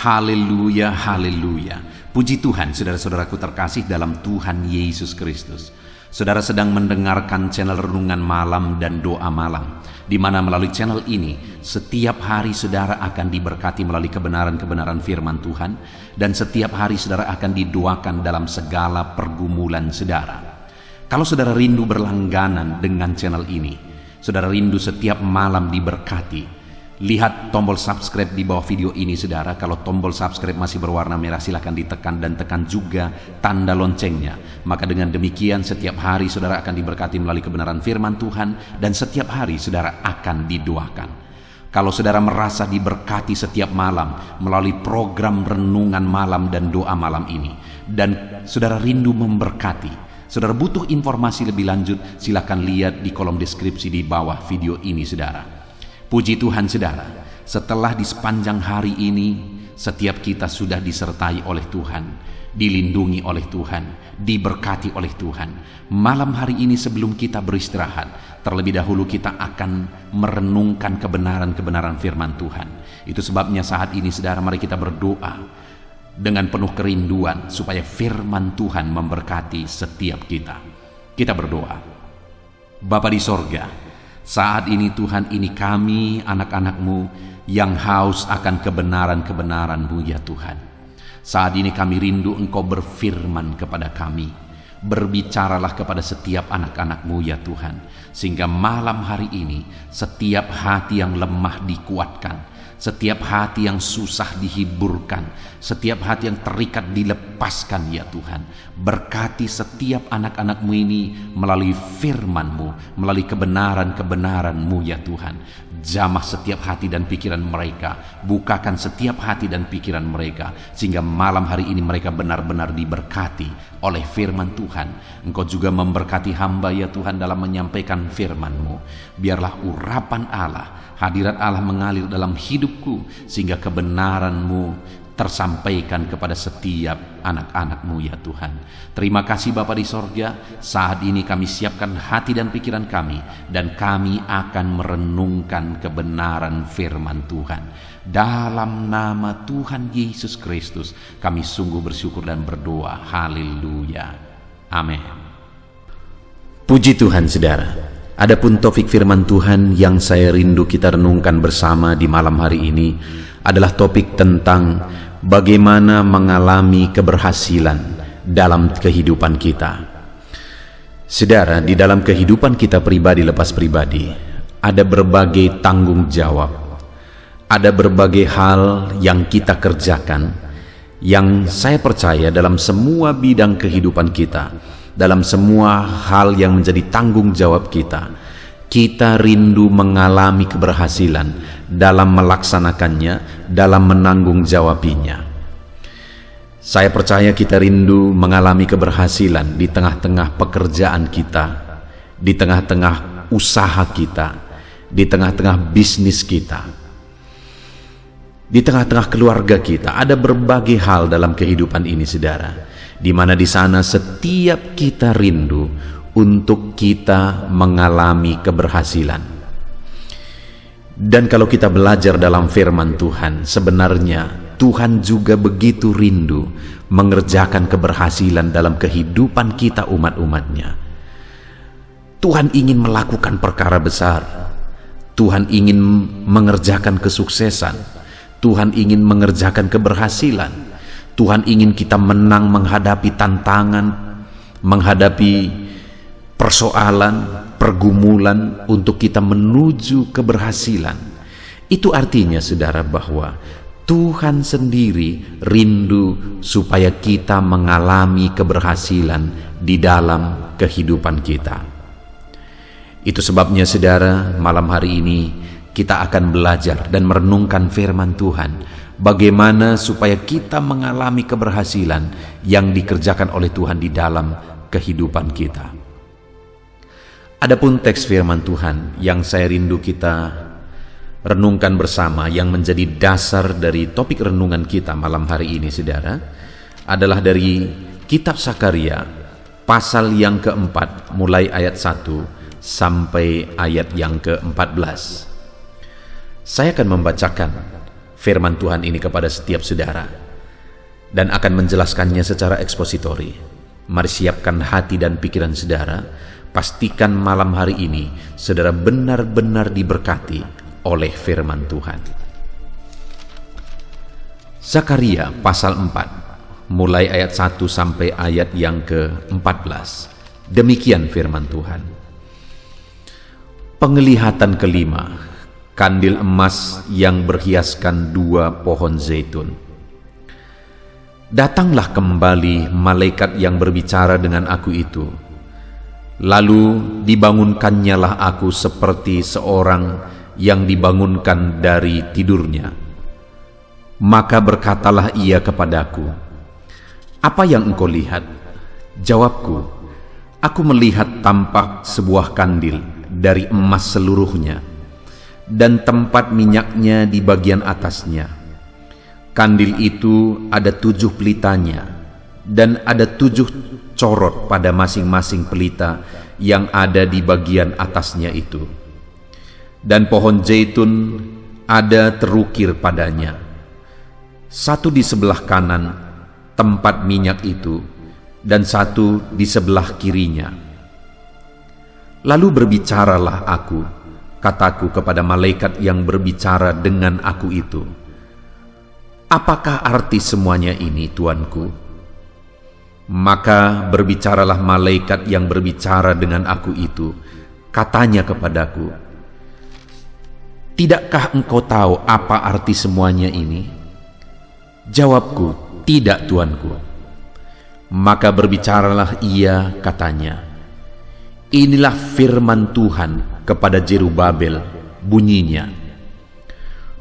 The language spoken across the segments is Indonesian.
Haleluya, haleluya. Puji Tuhan, saudara-saudaraku terkasih dalam Tuhan Yesus Kristus. Saudara sedang mendengarkan channel Renungan Malam dan Doa Malam, di mana melalui channel ini setiap hari saudara akan diberkati melalui kebenaran-kebenaran firman Tuhan, dan setiap hari saudara akan didoakan dalam segala pergumulan saudara. Kalau saudara rindu berlangganan dengan channel ini, saudara rindu setiap malam diberkati, lihat tombol subscribe di bawah video ini saudara. Kalau tombol subscribe masih berwarna merah, silahkan ditekan dan tekan juga tanda loncengnya. Maka dengan demikian setiap hari saudara akan diberkati melalui kebenaran firman Tuhan, dan setiap hari saudara akan didoakan. Kalau saudara merasa diberkati setiap malam melalui program Renungan Malam dan Doa Malam ini, dan saudara rindu memberkati, saudara butuh informasi lebih lanjut, silahkan lihat di kolom deskripsi di bawah video ini saudara. Puji Tuhan saudara, setelah di sepanjang hari ini setiap kita sudah disertai oleh Tuhan, dilindungi oleh Tuhan, diberkati oleh Tuhan. Malam hari ini sebelum kita beristirahat, terlebih dahulu kita akan merenungkan kebenaran-kebenaran firman Tuhan. Itu sebabnya saat ini saudara, mari kita berdoa dengan penuh kerinduan supaya firman Tuhan memberkati setiap kita. Kita berdoa. Bapa di sorga, saat ini Tuhan, ini kami anak-anak-Mu yang haus akan kebenaran-kebenaran-Mu ya Tuhan. Saat ini kami rindu Engkau berfirman kepada kami. Berbicaralah kepada setiap anak-anak-Mu ya Tuhan, sehingga malam hari ini setiap hati yang lemah dikuatkan, setiap hati yang susah dihiburkan, setiap hati yang terikat dilepaskan ya Tuhan. Berkati setiap anak-anak-Mu ini melalui firman-Mu, melalui kebenaran-kebenaran-Mu ya Tuhan. Jamah setiap hati dan pikiran mereka, bukakan setiap hati dan pikiran mereka, sehingga malam hari ini mereka benar-benar diberkati oleh firman Tuhan. Engkau juga memberkati hamba ya Tuhan dalam menyampaikan firman-Mu. Biarlah urapan Allah, hadirat Allah mengalir dalam hidupku, sehingga kebenaran-Mu tersampaikan kepada setiap anak-anak-Mu ya Tuhan. Terima kasih Bapa di sorga. Saat ini kami siapkan hati dan pikiran kami, dan kami akan merenungkan kebenaran firman Tuhan. Dalam nama Tuhan Yesus Kristus kami sungguh bersyukur dan berdoa. Haleluya. Amin. Puji Tuhan saudara. Adapun topik firman Tuhan yang saya rindu kita renungkan bersama di malam hari ini adalah topik tentang bagaimana mengalami keberhasilan dalam kehidupan kita. Saudara, di dalam kehidupan kita pribadi lepas pribadi, ada berbagai tanggung jawab, ada berbagai hal yang kita kerjakan, yang saya percaya dalam semua bidang kehidupan kita, dalam semua hal yang menjadi tanggung jawab kita, kita rindu mengalami keberhasilan dalam melaksanakannya, dalam menanggung jawabinya. Saya percaya kita rindu mengalami keberhasilan di tengah-tengah pekerjaan kita, di tengah-tengah usaha kita, di tengah-tengah bisnis kita, di tengah-tengah keluarga kita. Ada berbagai hal dalam kehidupan ini saudara, di mana di sana setiap kita rindu untuk kita mengalami keberhasilan. Dan kalau kita belajar dalam firman Tuhan, sebenarnya Tuhan juga begitu rindu mengerjakan keberhasilan dalam kehidupan kita umat-umatnya. Tuhan ingin melakukan perkara besar, Tuhan ingin mengerjakan kesuksesan, Tuhan ingin mengerjakan keberhasilan, Tuhan ingin kita menang menghadapi tantangan, menghadapi persoalan, pergumulan, untuk kita menuju keberhasilan. Itu artinya saudara bahwa Tuhan sendiri rindu supaya kita mengalami keberhasilan di dalam kehidupan kita. Itu sebabnya saudara, malam hari ini kita akan belajar dan merenungkan firman Tuhan, bagaimana supaya kita mengalami keberhasilan yang dikerjakan oleh Tuhan di dalam kehidupan kita. Adapun teks firman Tuhan yang saya rindu kita renungkan bersama, yang menjadi dasar dari topik renungan kita malam hari ini saudara, adalah dari kitab Sakaria pasal yang keempat, mulai ayat 1 sampai ayat yang ke-14. Saya akan membacakan firman Tuhan ini kepada setiap saudara dan akan menjelaskannya secara ekspositori. Mari siapkan hati dan pikiran saudara. Pastikan malam hari ini saudara benar-benar diberkati oleh firman Tuhan. Zakaria pasal 4, mulai ayat 1 sampai ayat yang ke-14. Demikian firman Tuhan. Penglihatan kelima, kandil emas yang berhiaskan 2 pohon zaitun. Datanglah kembali malaikat yang berbicara dengan aku itu. Lalu dibangunkannyalah aku seperti seorang yang dibangunkan dari tidurnya. Maka berkatalah ia kepadaku, "Apa yang engkau lihat?" Jawabku, "Aku melihat tampak sebuah kandil dari emas seluruhnya, dan tempat minyaknya di bagian atasnya. Kandil itu ada 7 pelitanya, dan ada 7 corot pada masing-masing pelita yang ada di bagian atasnya itu. Dan pohon zaitun ada terukir padanya, 1 di sebelah kanan tempat minyak itu, dan 1 di sebelah kirinya. Lalu berbicaralah aku, kataku kepada malaikat yang berbicara dengan aku itu, "Apakah arti semuanya ini, Tuanku?" Maka berbicaralah malaikat yang berbicara dengan aku itu, katanya kepadaku, "Tidakkah engkau tahu apa arti semuanya ini?" Jawabku, "Tidak, Tuanku." Maka berbicaralah ia, katanya, "Inilah firman Tuhan kepada Zerubabel, bunyinya,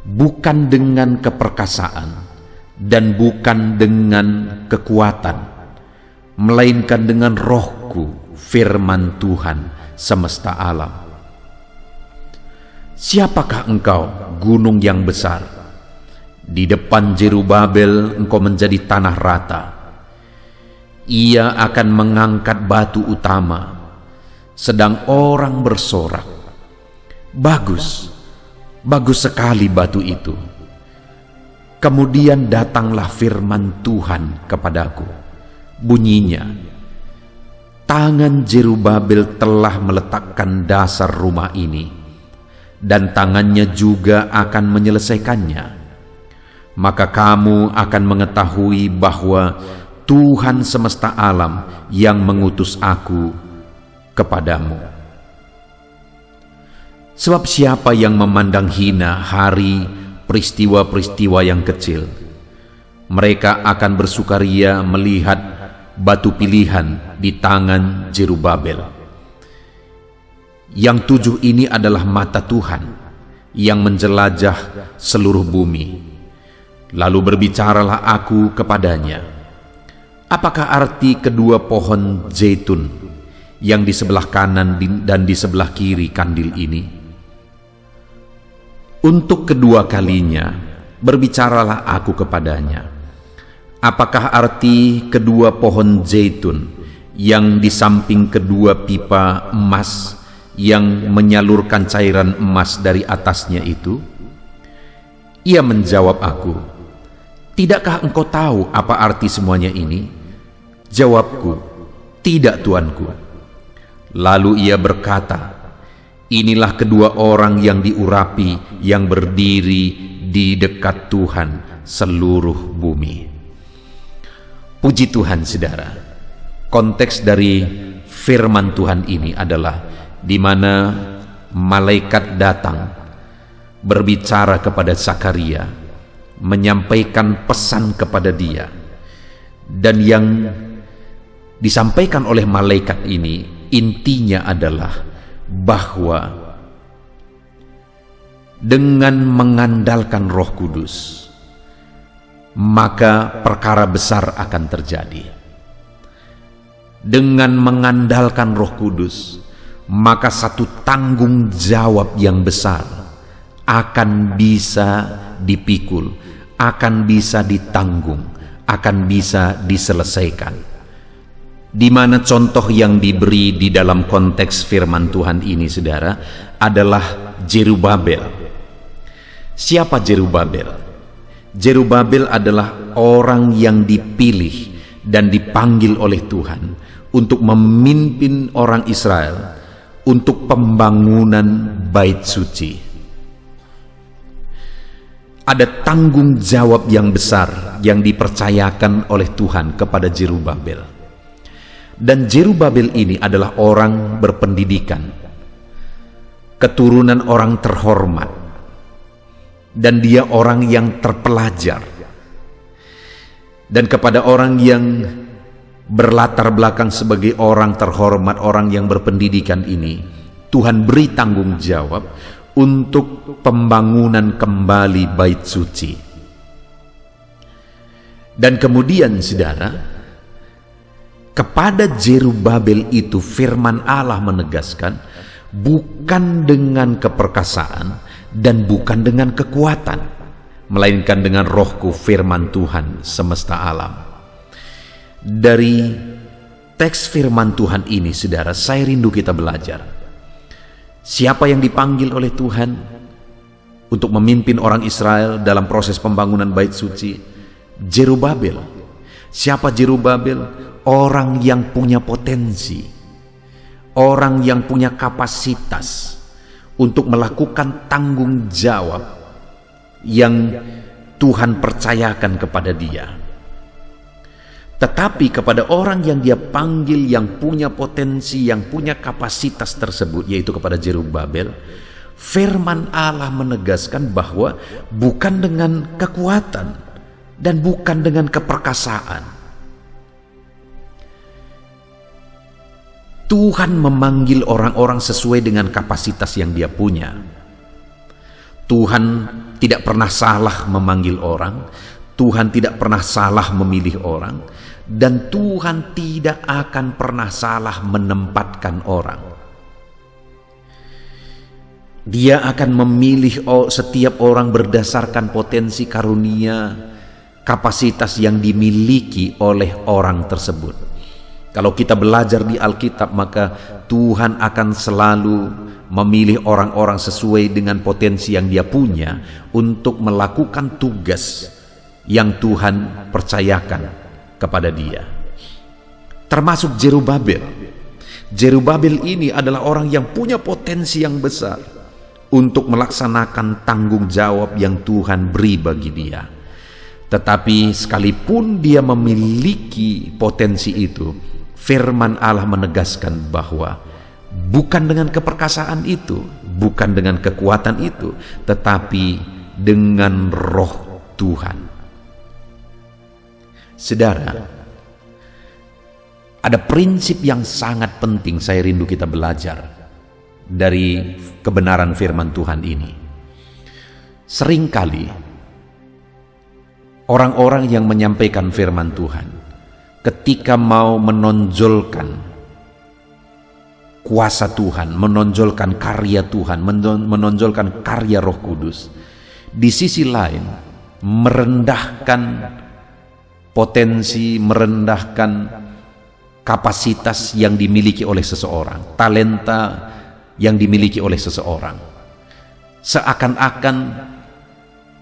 bukan dengan keperkasaan dan bukan dengan kekuatan, melainkan dengan Rohku, firman Tuhan semesta alam. Siapakah engkau, gunung yang besar? Di depan Zerubabel engkau menjadi tanah rata. Ia akan mengangkat batu utama, sedang orang bersorak, 'Bagus, bagus sekali batu itu.' Kemudian datanglah firman Tuhan kepadaku, bunyinya, 'Tangan Zerubabel telah meletakkan dasar rumah ini, dan tangannya juga akan menyelesaikannya. Maka kamu akan mengetahui bahwa Tuhan semesta alam yang mengutus aku kepadamu. Sebab siapa yang memandang hina hari peristiwa-peristiwa yang kecil, mereka akan bersukaria melihat batu pilihan di tangan Zerubabel. Yang 7 ini adalah mata Tuhan yang menjelajah seluruh bumi. Lalu berbicaralah aku kepadanya, apakah arti kedua pohon zaitun yang di sebelah kanan dan di sebelah kiri kandil ini? Untuk kedua kalinya berbicaralah aku kepadanya, apakah arti kedua pohon zaitun yang di samping kedua pipa emas yang menyalurkan cairan emas dari atasnya itu? Ia menjawab aku, "Tidakkah engkau tahu apa arti semuanya ini?" Jawabku, "Tidak, Tuanku." Lalu ia berkata, "Inilah kedua orang yang diurapi yang berdiri di dekat Tuhan seluruh bumi." Puji Tuhan, saudara. Konteks dari firman Tuhan ini adalah di mana malaikat datang berbicara kepada Zakaria, menyampaikan pesan kepada dia, dan yang disampaikan oleh malaikat ini intinya adalah bahwa dengan mengandalkan Roh Kudus maka perkara besar akan terjadi. Dengan mengandalkan Roh Kudus maka satu tanggung jawab yang besar akan bisa dipikul, akan bisa ditanggung, akan bisa diselesaikan. Di mana contoh yang diberi di dalam konteks firman Tuhan ini, saudara, adalah Zerubabel. Siapa Zerubabel? Zerubabel adalah orang yang dipilih dan dipanggil oleh Tuhan untuk memimpin orang Israel untuk pembangunan bait suci. Ada tanggung jawab yang besar yang dipercayakan oleh Tuhan kepada Zerubabel. Dan Zerubabel ini adalah orang berpendidikan, keturunan orang terhormat, dan dia orang yang terpelajar. Dan kepada orang yang berlatar belakang sebagai orang terhormat, orang yang berpendidikan ini, Tuhan beri tanggung jawab untuk pembangunan kembali bait suci. Dan kemudian saudara, kepada Zerubabel itu firman Allah menegaskan, bukan dengan keperkasaan dan bukan dengan kekuatan, melainkan dengan rohku, firman Tuhan semesta alam. Dari teks firman Tuhan ini saudara, saya rindu kita belajar. Siapa yang dipanggil oleh Tuhan untuk memimpin orang Israel dalam proses pembangunan bait suci? Zerubabel. Siapa Zerubabel? Orang yang punya potensi, orang yang punya kapasitas untuk melakukan tanggung jawab yang Tuhan percayakan kepada dia. Tetapi kepada orang yang dia panggil, yang punya potensi, yang punya kapasitas tersebut, yaitu kepada Zerubabel, firman Allah menegaskan bahwa bukan dengan kekuatan dan bukan dengan keperkasaan. Tuhan memanggil orang-orang sesuai dengan kapasitas yang dia punya. Tuhan tidak pernah salah memanggil orang, Tuhan tidak pernah salah memilih orang, dan Tuhan tidak akan pernah salah menempatkan orang. Dia akan memilih setiap orang berdasarkan potensi, karunia, kapasitas yang dimiliki oleh orang tersebut. Kalau kita belajar di Alkitab, maka Tuhan akan selalu memilih orang-orang sesuai dengan potensi yang dia punya untuk melakukan tugas yang Tuhan percayakan kepada dia. Termasuk Zerubabel. Zerubabel ini adalah orang yang punya potensi yang besar untuk melaksanakan tanggung jawab yang Tuhan beri bagi dia. Tetapi sekalipun dia memiliki potensi itu, firman Allah menegaskan bahwa bukan dengan keperkasaan itu, bukan dengan kekuatan itu, tetapi dengan roh Tuhan. Saudara, ada prinsip yang sangat penting saya rindu kita belajar dari kebenaran firman Tuhan ini. Seringkali orang-orang yang menyampaikan firman Tuhan, ketika mau menonjolkan kuasa Tuhan, menonjolkan karya Tuhan, menonjolkan karya Roh Kudus, di sisi lain merendahkan potensi, merendahkan kapasitas yang dimiliki oleh seseorang, talenta yang dimiliki oleh seseorang. Seakan-akan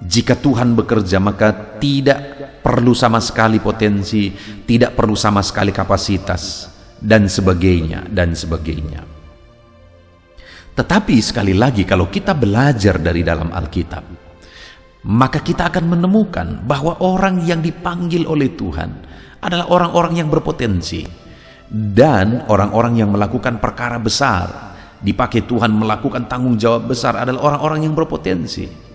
jika Tuhan bekerja, maka tidak perlu sama sekali potensi, tidak perlu sama sekali kapasitas, dan sebagainya, dan sebagainya. Tetapi sekali lagi, kalau kita belajar dari dalam Alkitab, maka kita akan menemukan bahwa orang yang dipanggil oleh Tuhan adalah orang-orang yang berpotensi, dan orang-orang yang melakukan perkara besar, dipakai Tuhan melakukan tanggung jawab besar, adalah orang-orang yang berpotensi.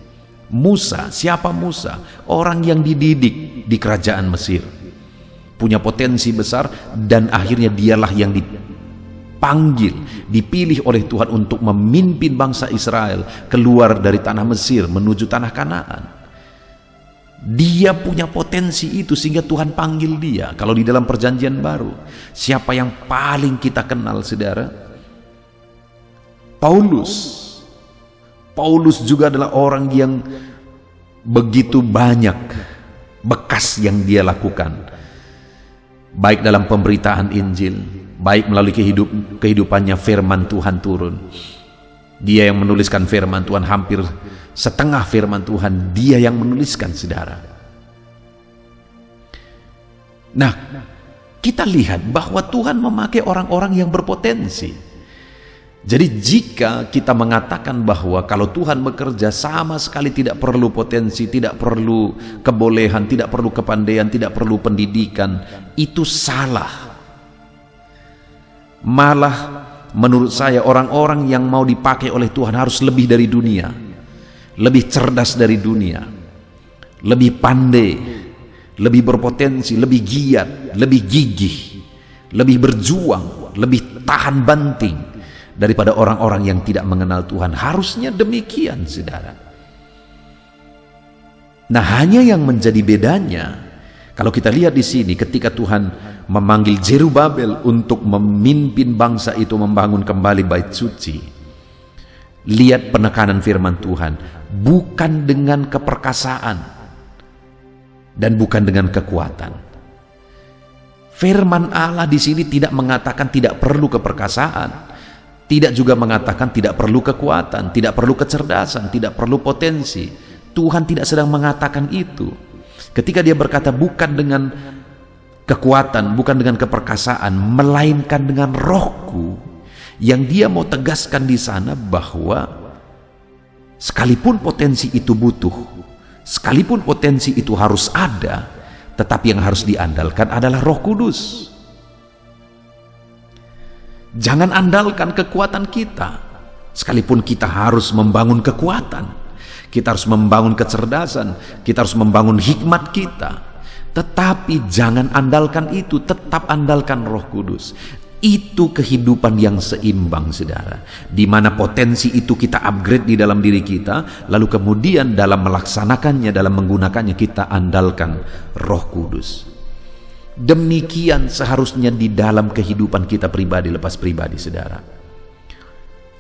Musa, siapa Musa? Orang yang dididik di kerajaan Mesir, punya potensi besar, dan akhirnya dialah yang dipanggil, dipilih oleh Tuhan untuk memimpin bangsa Israel keluar dari tanah Mesir menuju tanah Kanaan. Dia punya potensi itu sehingga Tuhan panggil dia. Kalau di dalam perjanjian baru, siapa yang paling kita kenal, saudara? Paulus. Paulus juga adalah orang yang begitu banyak bekas yang dia lakukan, baik dalam pemberitaan Injil, baik melalui kehidupannya firman Tuhan turun. Dia yang menuliskan firman Tuhan hampir setengah firman Tuhan dia yang menuliskan, saudara. Nah, kita lihat bahwa Tuhan memakai orang-orang yang berpotensi. Jadi jika kita mengatakan bahwa kalau Tuhan bekerja sama sekali tidak perlu potensi, tidak perlu kebolehan, tidak perlu kepandaian, tidak perlu pendidikan, itu salah. Malah menurut saya orang-orang yang mau dipakai oleh Tuhan harus lebih dari dunia, lebih cerdas dari dunia, lebih pandai, lebih berpotensi, lebih giat, lebih gigih, lebih berjuang, lebih tahan banting daripada orang-orang yang tidak mengenal Tuhan. Harusnya demikian, saudara. Nah, hanya yang menjadi bedanya, kalau kita lihat di sini ketika Tuhan memanggil Zerubabel untuk memimpin bangsa itu membangun kembali bait suci, lihat penekanan firman Tuhan, bukan dengan keperkasaan dan bukan dengan kekuatan. Firman Allah di sini tidak mengatakan tidak perlu keperkasaan, tidak juga mengatakan tidak perlu kekuatan, tidak perlu kecerdasan, tidak perlu potensi. Tuhan tidak sedang mengatakan itu. Ketika dia berkata bukan dengan kekuatan, bukan dengan keperkasaan, melainkan dengan rohku, yang dia mau tegaskan di sana bahwa sekalipun potensi itu butuh, sekalipun potensi itu harus ada, tetapi yang harus diandalkan adalah Roh Kudus. Jangan andalkan kekuatan kita. Sekalipun kita harus membangun kekuatan, kita harus membangun kecerdasan, kita harus membangun hikmat kita, tetapi jangan andalkan itu, tetap andalkan Roh Kudus. Itu kehidupan yang seimbang, saudara, di mana potensi itu kita upgrade di dalam diri kita, lalu kemudian dalam melaksanakannya, dalam menggunakannya kita andalkan Roh Kudus. Demikian seharusnya di dalam kehidupan kita pribadi lepas pribadi, saudara.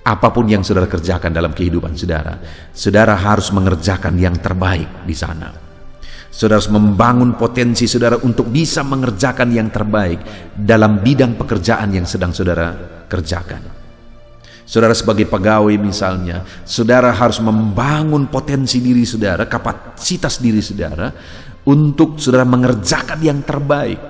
Apapun yang saudara kerjakan dalam kehidupan saudara, saudara harus mengerjakan yang terbaik di sana. Saudara harus membangun potensi saudara untuk bisa mengerjakan yang terbaik dalam bidang pekerjaan yang sedang saudara kerjakan. Saudara sebagai pegawai misalnya, saudara harus membangun potensi diri saudara, kapasitas diri saudara, untuk saudara mengerjakan yang terbaik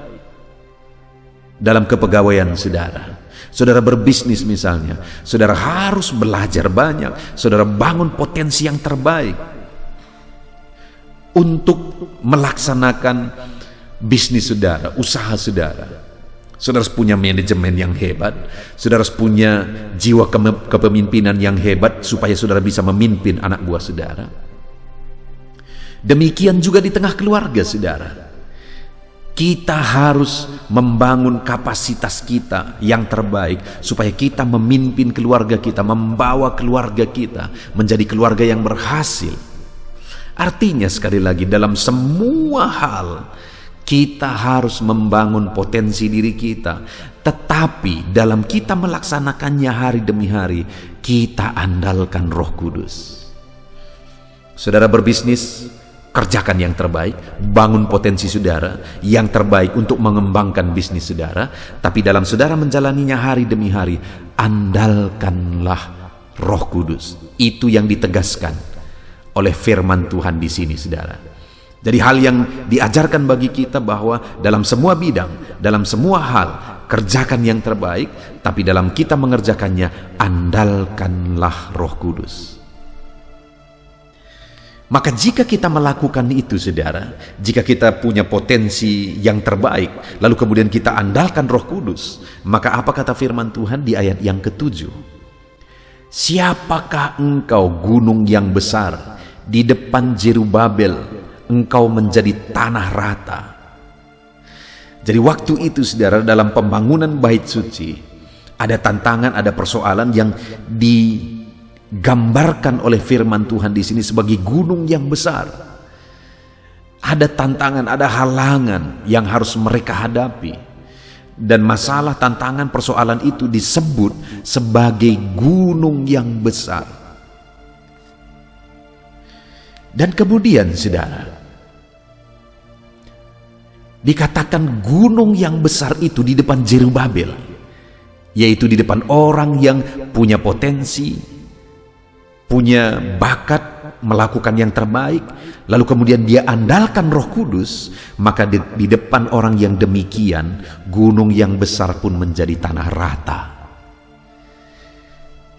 dalam kepegawaian saudara. Saudara berbisnis misalnya, saudara harus belajar banyak, saudara bangun potensi yang terbaik untuk melaksanakan bisnis saudara, usaha saudara. Saudara harus punya manajemen yang hebat, saudara harus punya jiwa kepemimpinan yang hebat supaya saudara bisa memimpin anak buah saudara. Demikian juga di tengah keluarga, saudara. Kita harus membangun kapasitas kita yang terbaik supaya kita memimpin keluarga kita, membawa keluarga kita menjadi keluarga yang berhasil. Artinya sekali lagi, dalam semua hal kita harus membangun potensi diri kita, tetapi dalam kita melaksanakannya hari demi hari, kita andalkan Roh Kudus. Saudara berbisnis, kerjakan yang terbaik, bangun potensi saudara yang terbaik untuk mengembangkan bisnis saudara, tapi dalam saudara menjalaninya hari demi hari, andalkanlah Roh Kudus. Itu yang ditegaskan oleh firman Tuhan di sini, saudara. Jadi hal yang diajarkan bagi kita bahwa dalam semua bidang, dalam semua hal, kerjakan yang terbaik, tapi dalam kita mengerjakannya, andalkanlah Roh Kudus. Maka jika kita melakukan itu, saudara, jika kita punya potensi yang terbaik, lalu kemudian kita andalkan Roh Kudus, maka apa kata firman Tuhan di ayat yang ke-7? Siapakah engkau gunung yang besar, di depan Zerubabel engkau menjadi tanah rata. Jadi waktu itu, saudara, dalam pembangunan bait suci, ada tantangan, ada persoalan yang digambarkan oleh firman Tuhan di sini sebagai gunung yang besar. Ada tantangan, ada halangan yang harus mereka hadapi. Dan masalah, tantangan, persoalan itu disebut sebagai gunung yang besar. Dan kemudian, saudara, dikatakan gunung yang besar itu di depan Zerubabel, yaitu di depan orang yang punya potensi, punya bakat melakukan yang terbaik, lalu kemudian dia andalkan Roh Kudus, maka di depan orang yang demikian, gunung yang besar pun menjadi tanah rata.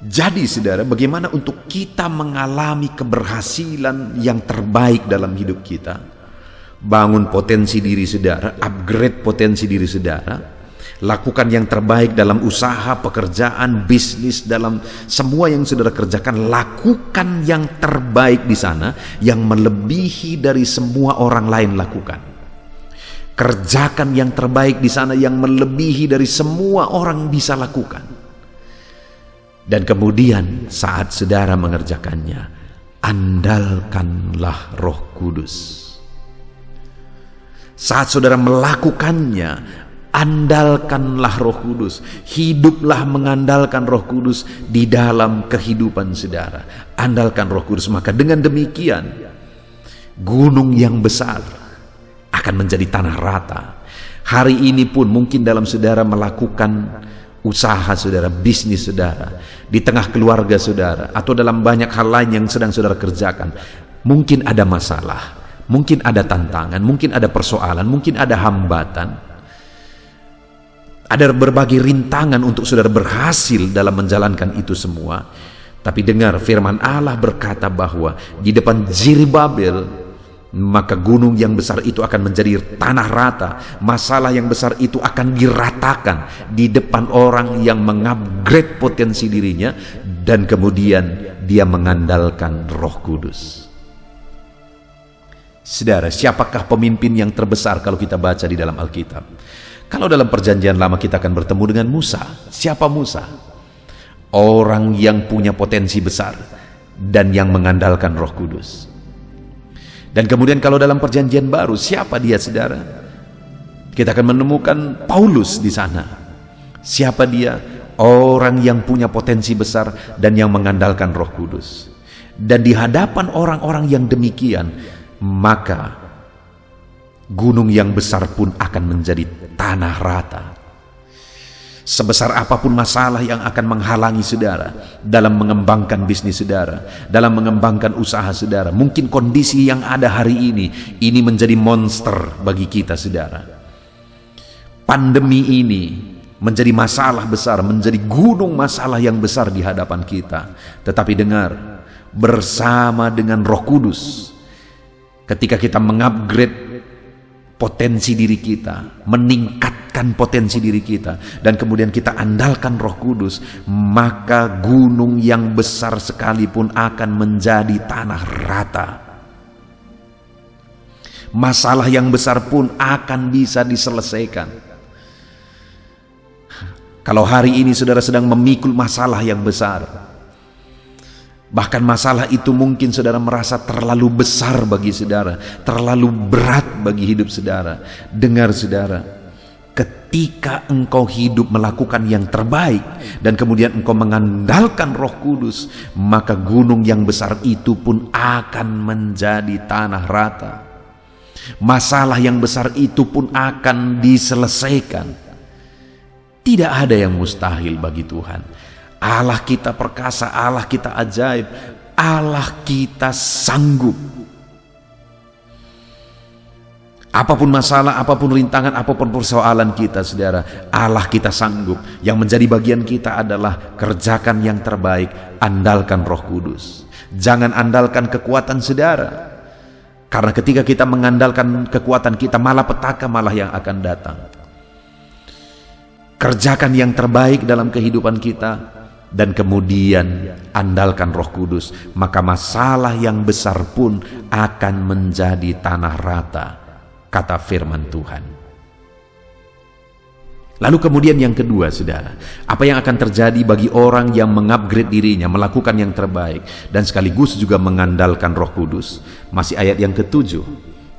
Jadi saudara, bagaimana untuk kita mengalami keberhasilan yang terbaik dalam hidup kita? Bangun potensi diri saudara, upgrade potensi diri saudara, lakukan yang terbaik dalam usaha, pekerjaan, bisnis, dalam semua yang saudara kerjakan. Lakukan yang terbaik di sana, yang melebihi dari semua orang lain lakukan. Kerjakan yang terbaik di sana, yang melebihi dari semua orang bisa lakukan. Dan kemudian saat saudara mengerjakannya, andalkanlah Roh Kudus. Saat saudara melakukannya, andalkanlah Roh Kudus. Hiduplah mengandalkan Roh Kudus di dalam kehidupan saudara. Andalkan Roh Kudus, maka dengan demikian gunung yang besar akan menjadi tanah rata. Hari ini pun mungkin dalam saudara melakukan usaha saudara, bisnis saudara, di tengah keluarga saudara, atau dalam banyak hal lain yang sedang saudara kerjakan, mungkin ada masalah, mungkin ada tantangan, mungkin ada persoalan, mungkin ada hambatan, ada berbagai rintangan untuk saudara berhasil dalam menjalankan itu semua. Tapi dengar, firman Allah berkata bahwa di depan Zerubbabel, maka gunung yang besar itu akan menjadi tanah rata. Masalah yang besar itu akan diratakan di depan orang yang mengupgrade potensi dirinya, dan kemudian dia mengandalkan Roh Kudus. Saudara, siapakah pemimpin yang terbesar kalau kita baca di dalam Alkitab? Kalau dalam perjanjian lama kita akan bertemu dengan Musa. Siapa Musa? Orang yang punya potensi besar dan yang mengandalkan Roh Kudus. Dan kemudian kalau dalam perjanjian baru, siapa dia saudara? Kita akan menemukan Paulus di sana. Siapa dia? Orang yang punya potensi besar dan yang mengandalkan Roh Kudus. Dan di hadapan orang-orang yang demikian, maka gunung yang besar pun akan menjadi tanah rata. Sebesar apapun masalah yang akan menghalangi saudara dalam mengembangkan bisnis saudara, dalam mengembangkan usaha saudara, mungkin kondisi yang ada hari ini menjadi monster bagi kita saudara. Pandemi ini menjadi masalah besar, menjadi gunung masalah yang besar di hadapan kita. Tetapi dengar, bersama dengan Roh Kudus, ketika kita mengupgrade potensi diri kita, meningkatkan potensi diri kita, dan kemudian kita andalkan Roh Kudus, maka gunung yang besar sekalipun akan menjadi tanah rata. Masalah yang besar pun akan bisa diselesaikan. Kalau hari ini saudara sedang memikul masalah yang besar, bahkan masalah itu mungkin saudara merasa terlalu besar bagi saudara, terlalu berat bagi hidup saudara. Dengar saudara, ketika engkau hidup melakukan yang terbaik dan kemudian engkau mengandalkan Roh Kudus, maka gunung yang besar itu pun akan menjadi tanah rata. Masalah yang besar itu pun akan diselesaikan. Tidak ada yang mustahil bagi Tuhan. Allah kita perkasa, Allah kita ajaib, Allah kita sanggup. Apapun masalah, apapun rintangan, apapun persoalan kita saudara, Allah kita sanggup. Yang menjadi bagian kita adalah kerjakan yang terbaik, andalkan Roh Kudus. Jangan andalkan kekuatan saudara, karena ketika kita mengandalkan kekuatan kita, malapetaka malah yang akan datang. Kerjakan yang terbaik dalam kehidupan kita, dan kemudian andalkan Roh Kudus, maka masalah yang besar pun akan menjadi tanah rata, kata firman Tuhan. Lalu kemudian yang kedua saudara, apa yang akan terjadi bagi orang yang mengupgrade dirinya, melakukan yang terbaik dan sekaligus juga mengandalkan Roh Kudus? Masih ayat yang ke-7,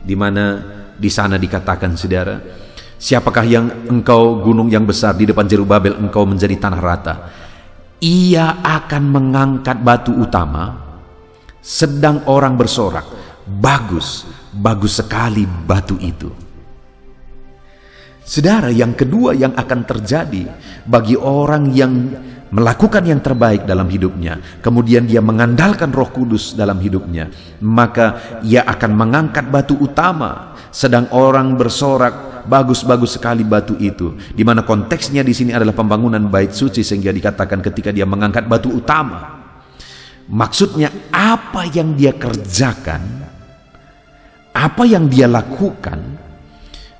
di mana di sana dikatakan saudara, siapakah yang engkau gunung yang besar di depan Zerubbabel, engkau menjadi tanah rata. Ia akan mengangkat batu utama, sedang orang bersorak, bagus, bagus sekali batu itu. Saudara, yang kedua yang akan terjadi bagi orang yang melakukan yang terbaik dalam hidupnya, kemudian dia mengandalkan Roh Kudus dalam hidupnya, maka ia akan mengangkat batu utama. Sedang orang bersorak, bagus-bagus sekali batu itu, di mana konteksnya di sini adalah pembangunan bait suci, sehingga dikatakan ketika dia mengangkat batu utama. Maksudnya apa yang dia kerjakan, apa yang dia lakukan,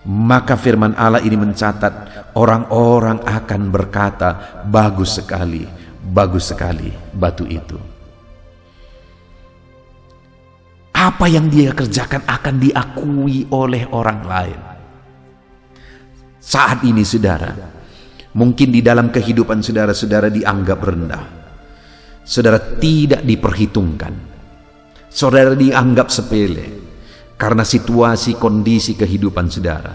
maka firman Allah ini mencatat orang-orang akan berkata, bagus sekali batu itu. Apa yang dia kerjakan akan diakui oleh orang lain. Saat ini saudara, mungkin di dalam kehidupan saudara-saudara dianggap rendah. Saudara tidak diperhitungkan. Saudara dianggap sepele karena situasi kondisi kehidupan saudara.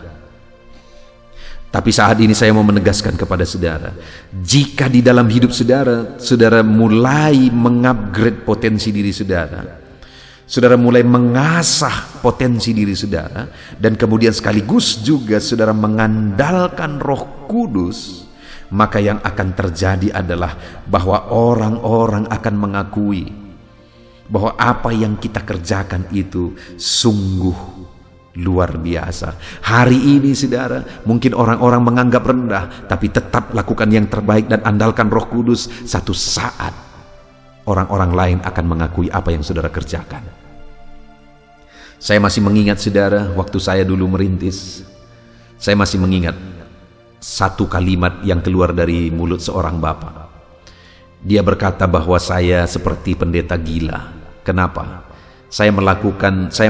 Tapi saat ini saya mau menegaskan kepada saudara, jika di dalam hidup saudara, saudara mulai mengupgrade potensi diri saudara, saudara mulai mengasah potensi diri saudara, dan kemudian sekaligus juga saudara mengandalkan Roh Kudus, maka yang akan terjadi adalah bahwa orang-orang akan mengakui bahwa apa yang kita kerjakan itu sungguh luar biasa. Hari ini saudara, mungkin orang-orang menganggap rendah, tapi tetap lakukan yang terbaik dan andalkan Roh Kudus. Satu saat orang-orang lain akan mengakui apa yang saudara kerjakan. Saya masih mengingat saudara, waktu saya dulu merintis, saya masih mengingat satu kalimat yang keluar dari mulut seorang bapak. Dia berkata bahwa saya seperti pendeta gila. Kenapa? Saya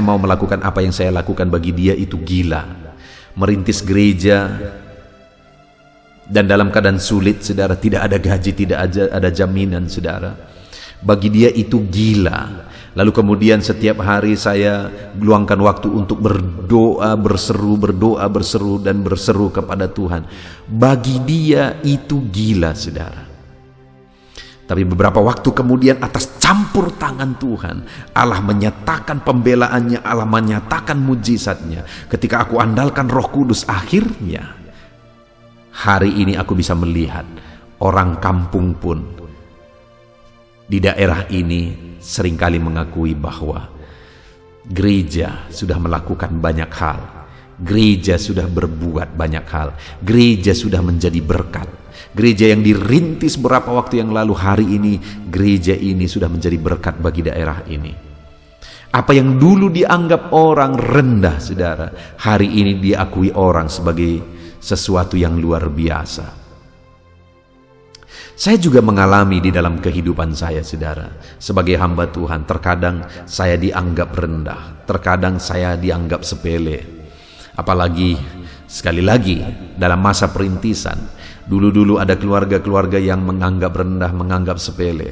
mau melakukan apa yang saya lakukan bagi dia itu gila. Merintis gereja dan dalam keadaan sulit saudara, tidak ada gaji, tidak ada jaminan saudara. Bagi dia itu gila. Lalu kemudian setiap hari saya luangkan waktu untuk berdoa, berseru dan berseru kepada Tuhan. Bagi dia itu gila saudara. Tapi beberapa waktu kemudian atas campur tangan Tuhan, Allah menyatakan pembelaannya, Allah menyatakan mujizatnya. Ketika aku andalkan Roh Kudus, akhirnya hari ini aku bisa melihat orang kampung pun di daerah ini seringkali mengakui bahwa gereja sudah melakukan banyak hal, gereja sudah berbuat banyak hal, gereja sudah menjadi berkat. Gereja yang dirintis beberapa waktu yang lalu, hari ini gereja ini sudah menjadi berkat bagi daerah ini. Apa yang dulu dianggap orang rendah saudara, hari ini diakui orang sebagai sesuatu yang luar biasa. Saya juga mengalami di dalam kehidupan saya saudara, sebagai hamba Tuhan, terkadang saya dianggap rendah, terkadang saya dianggap sepele. Apalagi sekali lagi dalam masa perintisan, dulu ada keluarga-keluarga yang menganggap rendah, menganggap sepele.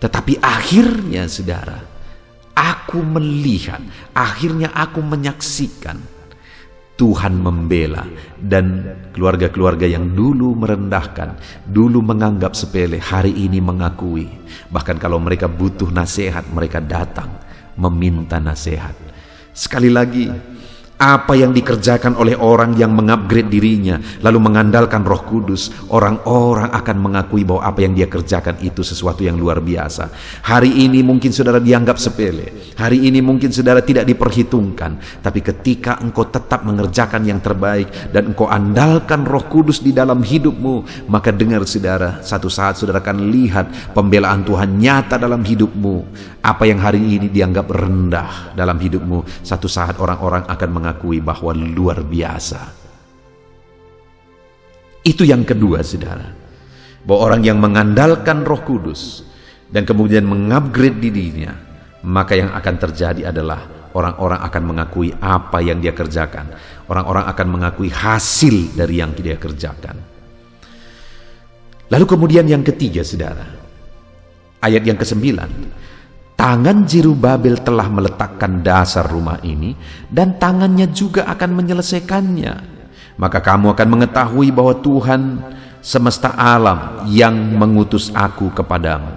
Tetapi akhirnya saudara, aku melihat, akhirnya aku menyaksikan Tuhan membela, dan keluarga-keluarga yang dulu merendahkan, dulu menganggap sepele, hari ini mengakui. Bahkan kalau mereka butuh nasihat, mereka datang meminta nasihat. Sekali lagi, apa yang dikerjakan oleh orang yang mengupgrade dirinya lalu mengandalkan Roh Kudus, orang-orang akan mengakui bahwa apa yang dia kerjakan itu sesuatu yang luar biasa. Hari ini mungkin saudara dianggap sepele, hari ini mungkin saudara tidak diperhitungkan, tapi ketika engkau tetap mengerjakan yang terbaik dan engkau andalkan Roh Kudus di dalam hidupmu, maka dengar saudara, satu saat saudara akan lihat pembelaan Tuhan nyata dalam hidupmu. Apa yang hari ini dianggap rendah dalam hidupmu, satu saat orang-orang akan mengakui bahwa luar biasa. Itu yang kedua saudara, bahwa orang yang mengandalkan Roh Kudus dan kemudian mengupgrade dirinya, maka yang akan terjadi adalah orang-orang akan mengakui apa yang dia kerjakan. Orang-orang akan mengakui hasil dari yang dia kerjakan. Lalu kemudian yang ketiga saudara, ayat yang ke-9, tangan Zerubabel telah meletakkan dasar rumah ini, dan tangannya juga akan menyelesaikannya. Maka kamu akan mengetahui bahwa Tuhan semesta alam yang mengutus aku kepadamu.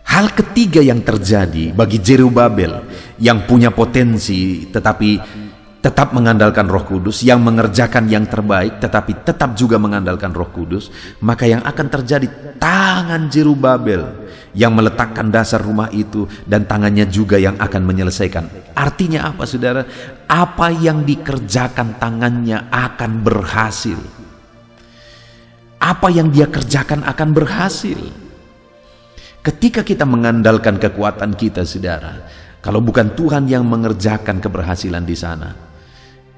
Hal ketiga yang terjadi bagi Zerubabel yang punya potensi, tetapi tetap mengandalkan Roh Kudus, yang mengerjakan yang terbaik tetapi tetap juga mengandalkan Roh Kudus, maka yang akan terjadi tangan Zerubabel yang meletakkan dasar rumah itu, dan tangannya juga yang akan menyelesaikan. Artinya apa, saudara? Apa yang dikerjakan tangannya akan berhasil. Apa yang dia kerjakan akan berhasil. Ketika kita mengandalkan kekuatan kita, saudara, kalau bukan Tuhan yang mengerjakan keberhasilan di sana,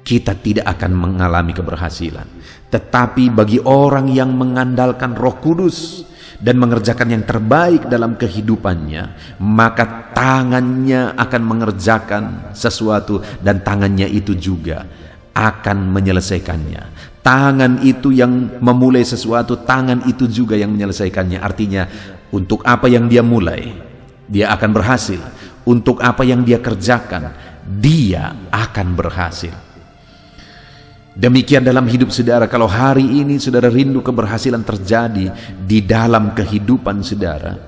kita tidak akan mengalami keberhasilan. Tetapi bagi orang yang mengandalkan Roh Kudus dan mengerjakan yang terbaik dalam kehidupannya, maka tangannya akan mengerjakan sesuatu, dan tangannya itu juga akan menyelesaikannya. Tangan itu yang memulai sesuatu, tangan itu juga yang menyelesaikannya. Artinya, untuk apa yang dia mulai, dia akan berhasil. Untuk apa yang dia kerjakan, dia akan berhasil. Demikian dalam hidup saudara. Kalau hari ini saudara rindu keberhasilan terjadi di dalam kehidupan saudara,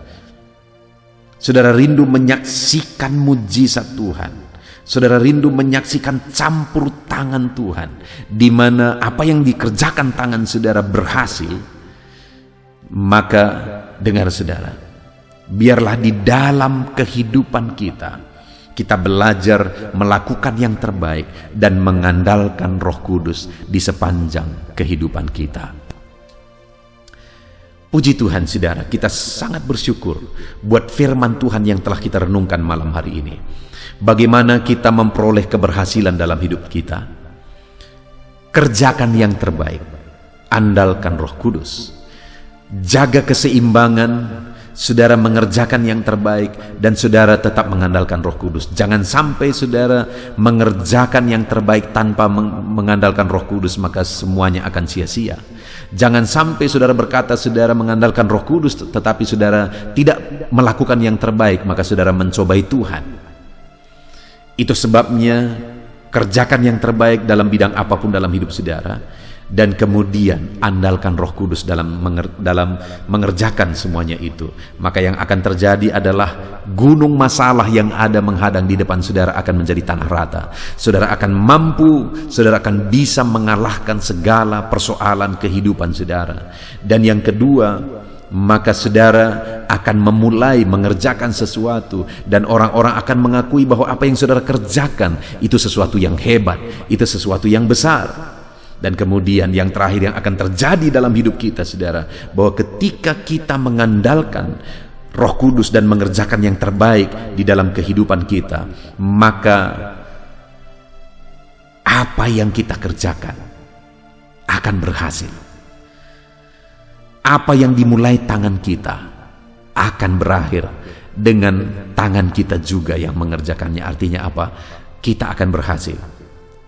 saudara rindu menyaksikan mujizat Tuhan, saudara rindu menyaksikan campur tangan Tuhan, di mana apa yang dikerjakan tangan saudara berhasil, maka dengar saudara, biarlah di dalam kehidupan kita belajar melakukan yang terbaik dan mengandalkan Roh Kudus di sepanjang kehidupan kita. Puji Tuhan saudara, kita sangat bersyukur buat firman Tuhan yang telah kita renungkan malam hari ini. Bagaimana kita memperoleh keberhasilan dalam hidup kita? Kerjakan yang terbaik, andalkan Roh Kudus, jaga keseimbangan. Saudara mengerjakan yang terbaik dan saudara tetap mengandalkan Roh Kudus. Jangan sampai saudara mengerjakan yang terbaik tanpa mengandalkan Roh Kudus, maka semuanya akan sia-sia. Jangan sampai saudara berkata saudara mengandalkan Roh Kudus tetapi saudara tidak melakukan yang terbaik, maka saudara mencobai Tuhan. Itu sebabnya kerjakan yang terbaik dalam bidang apapun dalam hidup saudara, dan kemudian andalkan Roh Kudus dalam mengerjakan semuanya itu. Maka yang akan terjadi adalah gunung masalah yang ada menghadang di depan saudara akan menjadi tanah rata. Saudara akan mampu, saudara akan bisa mengalahkan segala persoalan kehidupan saudara. Dan yang kedua, maka saudara akan memulai mengerjakan sesuatu, dan orang-orang akan mengakui bahwa apa yang saudara kerjakan itu sesuatu yang hebat, itu sesuatu yang besar. Dan kemudian yang terakhir yang akan terjadi dalam hidup kita saudara, bahwa ketika kita mengandalkan Roh Kudus dan mengerjakan yang terbaik di dalam kehidupan kita, maka apa yang kita kerjakan akan berhasil. Apa yang dimulai tangan kita akan berakhir dengan tangan kita juga yang mengerjakannya. Artinya apa? Kita akan berhasil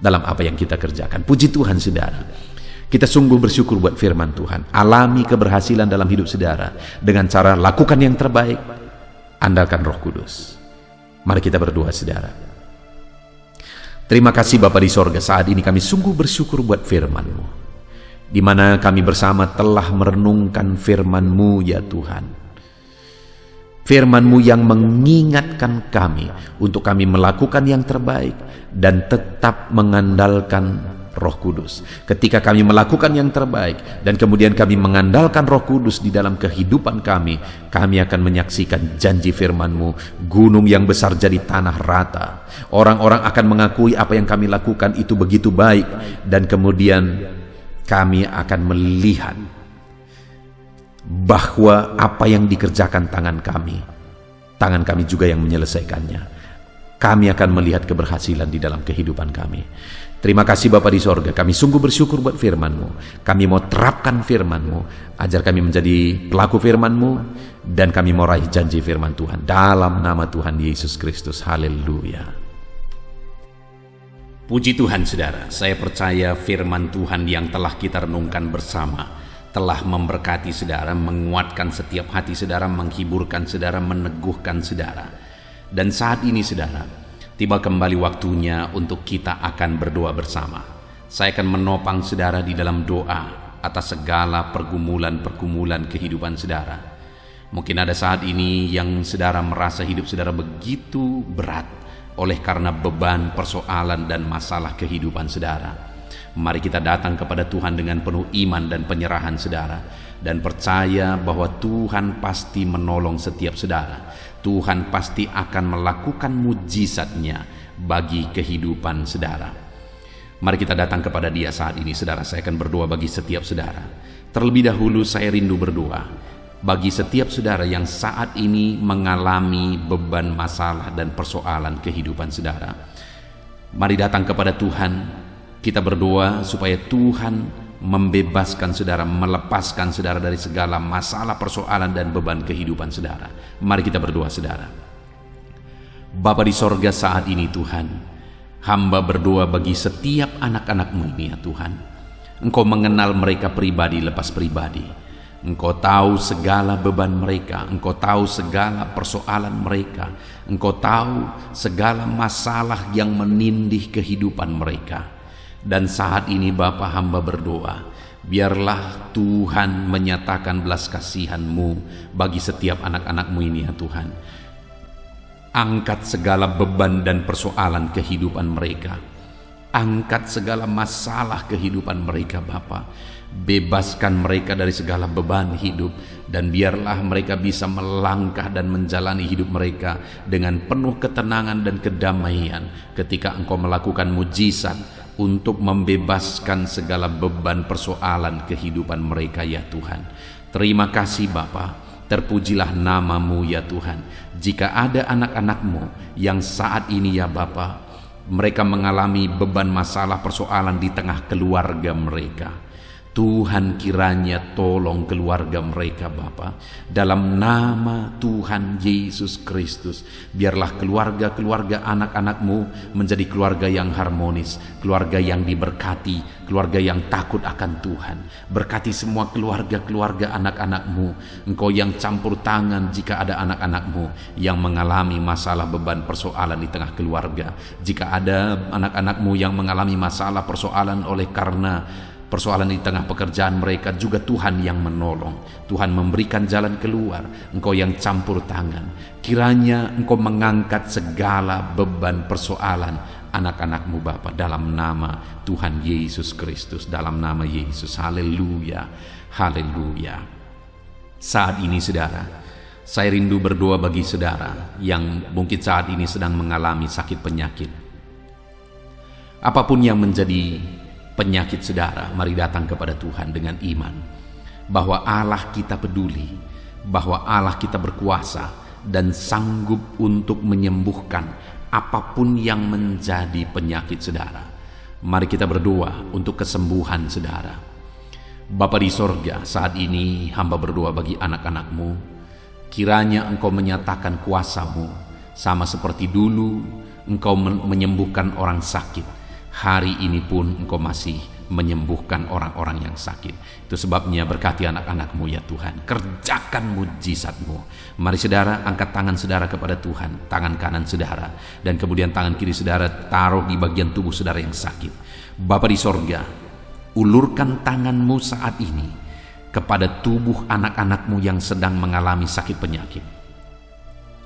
dalam apa yang kita kerjakan. Puji Tuhan saudara, kita sungguh bersyukur buat firman Tuhan. Alami keberhasilan dalam hidup saudara dengan cara lakukan yang terbaik, andalkan Roh Kudus. Mari kita berdoa saudara. Terima kasih Bapa di sorga, saat ini kami sungguh bersyukur buat firman-Mu, di mana kami bersama telah merenungkan firman-Mu ya Tuhan. Firman-Mu yang mengingatkan kami untuk kami melakukan yang terbaik dan tetap mengandalkan Roh Kudus. Ketika kami melakukan yang terbaik dan kemudian kami mengandalkan Roh Kudus di dalam kehidupan kami akan menyaksikan janji firman-Mu, gunung yang besar jadi tanah rata. Orang-orang akan mengakui apa yang kami lakukan itu begitu baik, dan kemudian kami akan melihat bahwa apa yang dikerjakan tangan kami juga yang menyelesaikannya. Kami akan melihat keberhasilan di dalam kehidupan kami. Terima kasih Bapa di sorga, kami sungguh bersyukur buat firman-Mu. Kami mau terapkan firman-Mu, ajar kami menjadi pelaku firman-Mu, dan kami mau raih janji firman Tuhan dalam nama Tuhan Yesus Kristus. Haleluya. Puji Tuhan saudara, saya percaya firman Tuhan yang telah kita renungkan bersama telah memberkati saudara, menguatkan setiap hati saudara, menghiburkan saudara, meneguhkan saudara. Dan saat ini saudara, tiba kembali waktunya untuk kita akan berdoa bersama. Saya akan menopang saudara di dalam doa atas segala pergumulan-pergumulan kehidupan saudara. Mungkin ada saat ini yang saudara merasa hidup saudara begitu berat, oleh karena beban, persoalan, dan masalah kehidupan saudara. Mari kita datang kepada Tuhan dengan penuh iman dan penyerahan saudara, dan percaya bahwa Tuhan pasti menolong setiap saudara. Tuhan pasti akan melakukan mujizatnya bagi kehidupan saudara. Mari kita datang kepada Dia saat ini saudara. Saya akan berdoa bagi setiap saudara. Terlebih dahulu saya rindu berdoa bagi setiap saudara yang saat ini mengalami beban, masalah, dan persoalan kehidupan saudara. Mari datang kepada Tuhan. Kita berdoa supaya Tuhan membebaskan saudara, melepaskan saudara dari segala masalah, persoalan, dan beban kehidupan saudara. Mari kita berdoa saudara. Bapa di sorga, saat ini Tuhan, hamba berdoa bagi setiap anak-anak-Mu ini ya Tuhan. Engkau mengenal mereka pribadi lepas pribadi. Engkau tahu segala beban mereka, Engkau tahu segala persoalan mereka, Engkau tahu segala masalah yang menindih kehidupan mereka. Dan saat ini Bapa, hamba berdoa, biarlah Tuhan menyatakan belas kasihan-Mu bagi setiap anak-anak-Mu ini ya Tuhan. Angkat segala beban dan persoalan kehidupan mereka. Angkat segala masalah kehidupan mereka Bapa. Bebaskan mereka dari segala beban hidup, dan biarlah mereka bisa melangkah dan menjalani hidup mereka dengan penuh ketenangan dan kedamaian ketika Engkau melakukan mujizat untuk membebaskan segala beban persoalan kehidupan mereka ya Tuhan. Terima kasih Bapa, terpujilah nama-Mu ya Tuhan. Jika ada anak-anak-Mu yang saat ini ya Bapa, mereka mengalami beban, masalah, persoalan di tengah keluarga mereka, Tuhan kiranya tolong keluarga mereka Bapa. Dalam nama Tuhan Yesus Kristus, biarlah keluarga-keluarga anak-anak-Mu menjadi keluarga yang harmonis, keluarga yang diberkati, keluarga yang takut akan Tuhan. Berkati semua keluarga-keluarga anak-anak-Mu. Engkau yang campur tangan jika ada anak-anak-Mu yang mengalami masalah, beban, persoalan di tengah keluarga. Jika ada anak-anak-Mu yang mengalami masalah, persoalan oleh karena persoalan di tengah pekerjaan mereka, juga Tuhan yang menolong. Tuhan memberikan jalan keluar. Engkau yang campur tangan. Kiranya Engkau mengangkat segala beban persoalan anak-anak-Mu Bapa, dalam nama Tuhan Yesus Kristus, dalam nama Yesus. Haleluya, haleluya. Saat ini saudara, saya rindu berdoa bagi saudara yang mungkin saat ini sedang mengalami sakit penyakit. Apapun yang menjadi penyakit saudara, mari datang kepada Tuhan dengan iman bahwa Allah kita peduli, bahwa Allah kita berkuasa dan sanggup untuk menyembuhkan apapun yang menjadi penyakit saudara. Mari kita berdoa untuk kesembuhan saudara. Bapa di sorga, saat ini hamba berdoa bagi anak-anak-Mu. Kiranya Engkau menyatakan kuasa-Mu, sama seperti dulu Engkau menyembuhkan orang sakit. Hari ini pun Engkau masih menyembuhkan orang-orang yang sakit. Itu sebabnya berkati anak-anak-Mu ya Tuhan. Kerjakan mujizat-Mu. Mari saudara, angkat tangan saudara kepada Tuhan. Tangan kanan saudara, dan kemudian tangan kiri saudara taruh di bagian tubuh saudara yang sakit. Bapa di sorga, ulurkan tangan-Mu saat ini kepada tubuh anak-anak-Mu yang sedang mengalami sakit penyakit.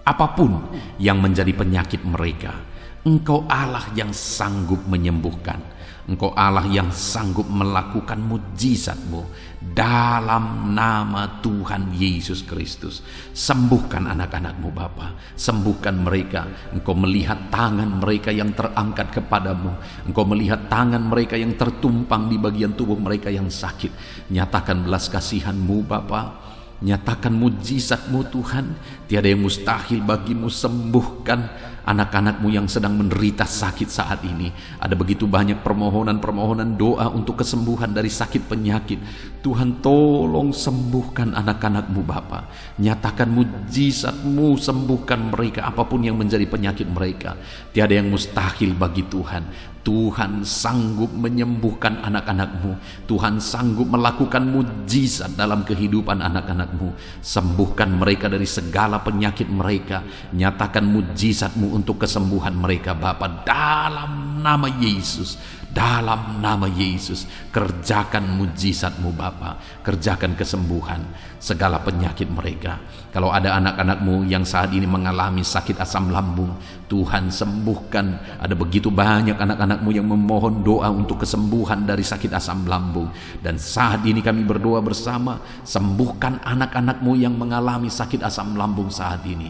Apapun yang menjadi penyakit mereka, Engkau Allah yang sanggup menyembuhkan. Engkau Allah yang sanggup melakukan mujizat-Mu dalam nama Tuhan Yesus Kristus. Sembuhkan anak-anak-Mu Bapa, sembuhkan mereka. Engkau melihat tangan mereka yang terangkat kepadamu. Engkau melihat tangan mereka yang tertumpang di bagian tubuh mereka yang sakit. Nyatakan belas kasihan-Mu Bapa, nyatakan mujizat-Mu Tuhan. Tiada yang mustahil bagi-Mu. Sembuhkan anak-anak-Mu yang sedang menderita sakit saat ini. Ada begitu banyak permohonan-permohonan doa untuk kesembuhan dari sakit penyakit. Tuhan tolong sembuhkan anak-anak-Mu Bapa. Nyatakan mujizat-Mu, sembuhkan mereka apapun yang menjadi penyakit mereka. Tiada yang mustahil bagi Tuhan. Tuhan sanggup menyembuhkan anak-anak-Mu. Tuhan sanggup melakukan mujizat dalam kehidupan anak-anak-Mu. Sembuhkan mereka dari segala penyakit mereka. Nyatakan mujizat-Mu untuk kesembuhan mereka Bapa, dalam nama Yesus, dalam nama Yesus. Kerjakan mujizat-Mu Bapa, kerjakan kesembuhan segala penyakit mereka. Kalau ada anak-anak-Mu yang saat ini mengalami sakit asam lambung, Tuhan sembuhkan. Ada begitu banyak anak-anak-Mu yang memohon doa untuk kesembuhan dari sakit asam lambung, dan saat ini kami berdoa bersama, sembuhkan anak-anak-Mu yang mengalami sakit asam lambung saat ini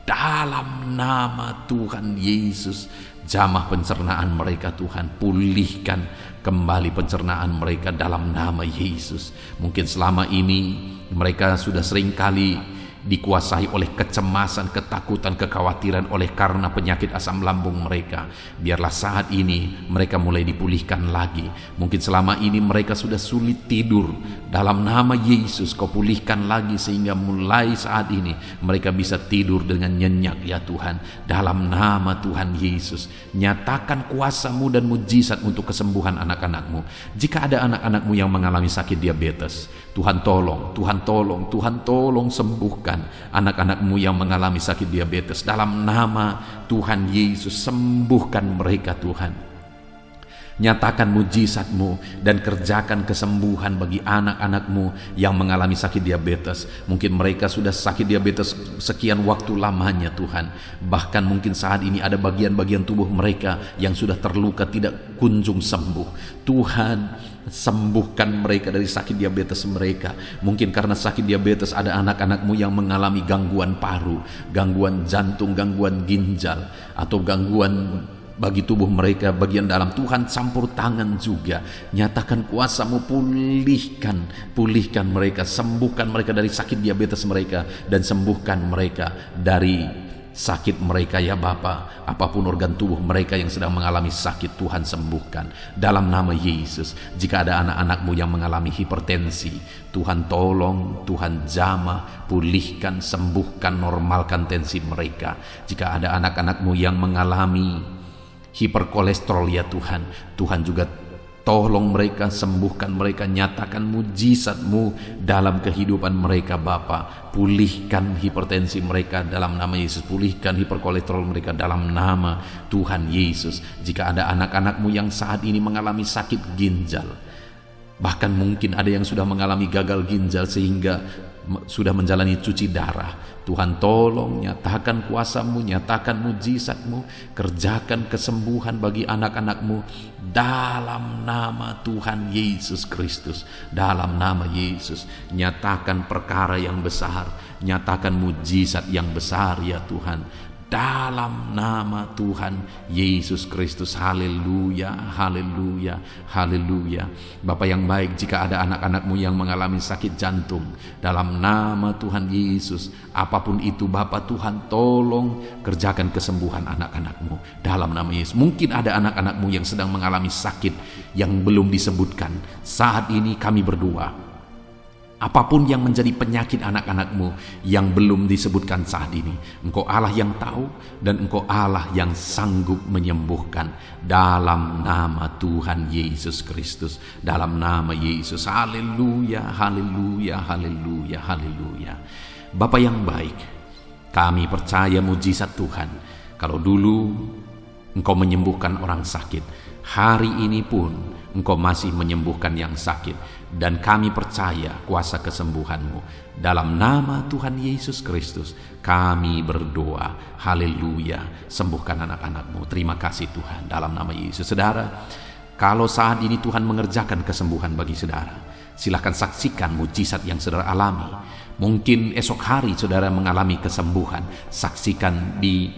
dalam nama Tuhan Yesus. Jamah pencernaan mereka Tuhan, pulihkan kembali pencernaan mereka dalam nama Yesus. Mungkin selama ini mereka sudah sering kali dikuasai oleh kecemasan, ketakutan, kekhawatiran oleh karena penyakit asam lambung mereka. Biarlah saat ini mereka mulai dipulihkan lagi. Mungkin selama ini mereka sudah sulit tidur, dalam nama Yesus Kau pulihkan lagi sehingga mulai saat ini mereka bisa tidur dengan nyenyak ya Tuhan. Dalam nama Tuhan Yesus, nyatakan kuasa-Mu dan mujizat untuk kesembuhan anak-anak-Mu. Jika ada anak-anak-Mu yang mengalami sakit diabetes, Tuhan tolong, Tuhan tolong, Tuhan tolong sembuhkan anak-anak-Mu yang mengalami sakit diabetes. Dalam nama Tuhan Yesus, sembuhkan mereka Tuhan. Nyatakan mujizat-Mu dan kerjakan kesembuhan bagi anak-anak-Mu yang mengalami sakit diabetes. Mungkin mereka sudah sakit diabetes sekian waktu lamanya Tuhan. Bahkan mungkin saat ini ada bagian-bagian tubuh mereka yang sudah terluka tidak kunjung sembuh. Tuhan, sembuhkan mereka dari sakit diabetes mereka. Mungkin karena sakit diabetes ada anak-anak-Mu yang mengalami gangguan paru, gangguan jantung, gangguan ginjal, atau gangguan bagi tubuh mereka bagian dalam. Tuhan campur tangan juga, nyatakan kuasa-Mu, pulihkan mereka, sembuhkan mereka dari sakit diabetes mereka, dan sembuhkan mereka dari sakit mereka ya Bapa. Apapun organ tubuh mereka yang sedang mengalami sakit, Tuhan sembuhkan dalam nama Yesus. Jika ada anak-anak-Mu yang mengalami hipertensi, Tuhan tolong, Tuhan jamah, pulihkan, sembuhkan, normalkan tensi mereka. Jika ada anak-anak-Mu yang mengalami hiperkolesterol ya Tuhan, Tuhan juga tolong mereka, sembuhkan mereka, nyatakan mujizat-Mu dalam kehidupan mereka Bapa. Pulihkan hipertensi mereka dalam nama Yesus, pulihkan hiperkolesterol mereka dalam nama Tuhan Yesus. Jika ada anak-anak-Mu yang saat ini mengalami sakit ginjal, bahkan mungkin ada yang sudah mengalami gagal ginjal sehingga sudah menjalani cuci darah, Tuhan tolong, nyatakan kuasa-Mu, nyatakan mujizat-Mu, kerjakan kesembuhan bagi anak-anak-Mu dalam nama Tuhan Yesus Kristus. Dalam nama Yesus, nyatakan perkara yang besar, nyatakan mujizat yang besar ya Tuhan, dalam nama Tuhan Yesus Kristus. Haleluya, haleluya, haleluya. Bapa yang baik, jika ada anak-anak-Mu yang mengalami sakit jantung, dalam nama Tuhan Yesus, apapun itu Bapa, Tuhan tolong kerjakan kesembuhan anak-anak-Mu dalam nama Yesus. Mungkin ada anak-anak-Mu yang sedang mengalami sakit yang belum disebutkan. Saat ini kami berdoa, apapun yang menjadi penyakit anak-anak-Mu yang belum disebutkan saat ini, Engkau Allah yang tahu dan Engkau Allah yang sanggup menyembuhkan dalam nama Tuhan Yesus Kristus. Dalam nama Yesus. Haleluya, haleluya, haleluya, haleluya. Bapa yang baik, kami percaya mujizat Tuhan. Kalau dulu Engkau menyembuhkan orang sakit, hari ini pun Engkau masih menyembuhkan yang sakit. Dan kami percaya kuasa kesembuhan-Mu. Dalam nama Tuhan Yesus Kristus kami berdoa. Haleluya. Sembuhkan anak-anak-Mu. Terima kasih Tuhan, dalam nama Yesus. Saudara, kalau saat ini Tuhan mengerjakan kesembuhan bagi saudara, silahkan saksikan mujizat yang saudara alami. Mungkin esok hari saudara mengalami kesembuhan, saksikan di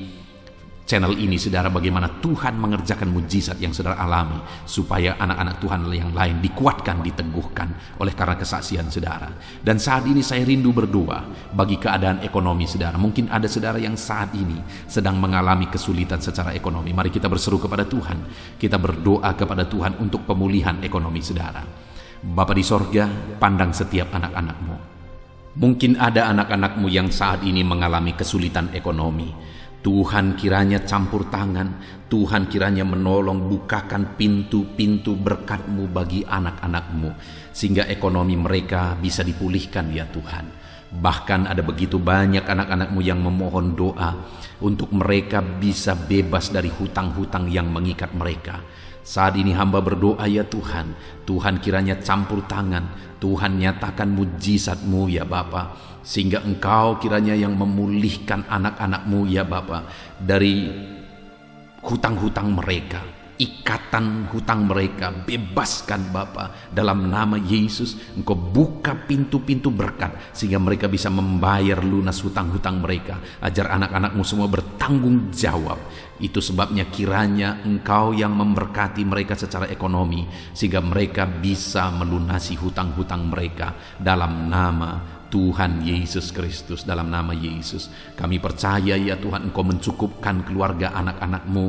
channel ini saudara bagaimana Tuhan mengerjakan mujizat yang saudara alami, supaya anak-anak Tuhan yang lain dikuatkan, diteguhkan oleh karena kesaksian saudara. Dan saat ini saya rindu berdoa bagi keadaan ekonomi saudara. Mungkin ada saudara yang saat ini sedang mengalami kesulitan secara ekonomi. Mari kita berseru kepada Tuhan, kita berdoa kepada Tuhan untuk pemulihan ekonomi saudara. Bapa di sorga, pandang setiap anak-anak-Mu. Mungkin ada anak-anak-Mu yang saat ini mengalami kesulitan ekonomi. Tuhan kiranya campur tangan, Tuhan kiranya menolong, bukakan pintu-pintu berkat-Mu bagi anak-anak-Mu, sehingga ekonomi mereka bisa dipulihkan ya Tuhan. Bahkan ada begitu banyak anak-anak-Mu yang memohon doa untuk mereka bisa bebas dari hutang-hutang yang mengikat mereka. Saat ini hamba berdoa ya Tuhan, Tuhan kiranya campur tangan, Tuhan nyatakan mujizat-Mu ya Bapa, sehingga Engkau kiranya yang memulihkan anak-anak-Mu ya Bapa dari hutang-hutang mereka, ikatan hutang mereka, bebaskan Bapa dalam nama Yesus. Engkau buka pintu-pintu berkat sehingga mereka bisa membayar lunas hutang-hutang mereka. Ajar anak-anak-Mu semua bertanggung jawab. Itu sebabnya kiranya Engkau yang memberkati mereka secara ekonomi sehingga mereka bisa melunasi hutang-hutang mereka dalam nama Tuhan Yesus Kristus. Dalam nama Yesus kami percaya ya Tuhan, Engkau mencukupkan keluarga anak-anak-Mu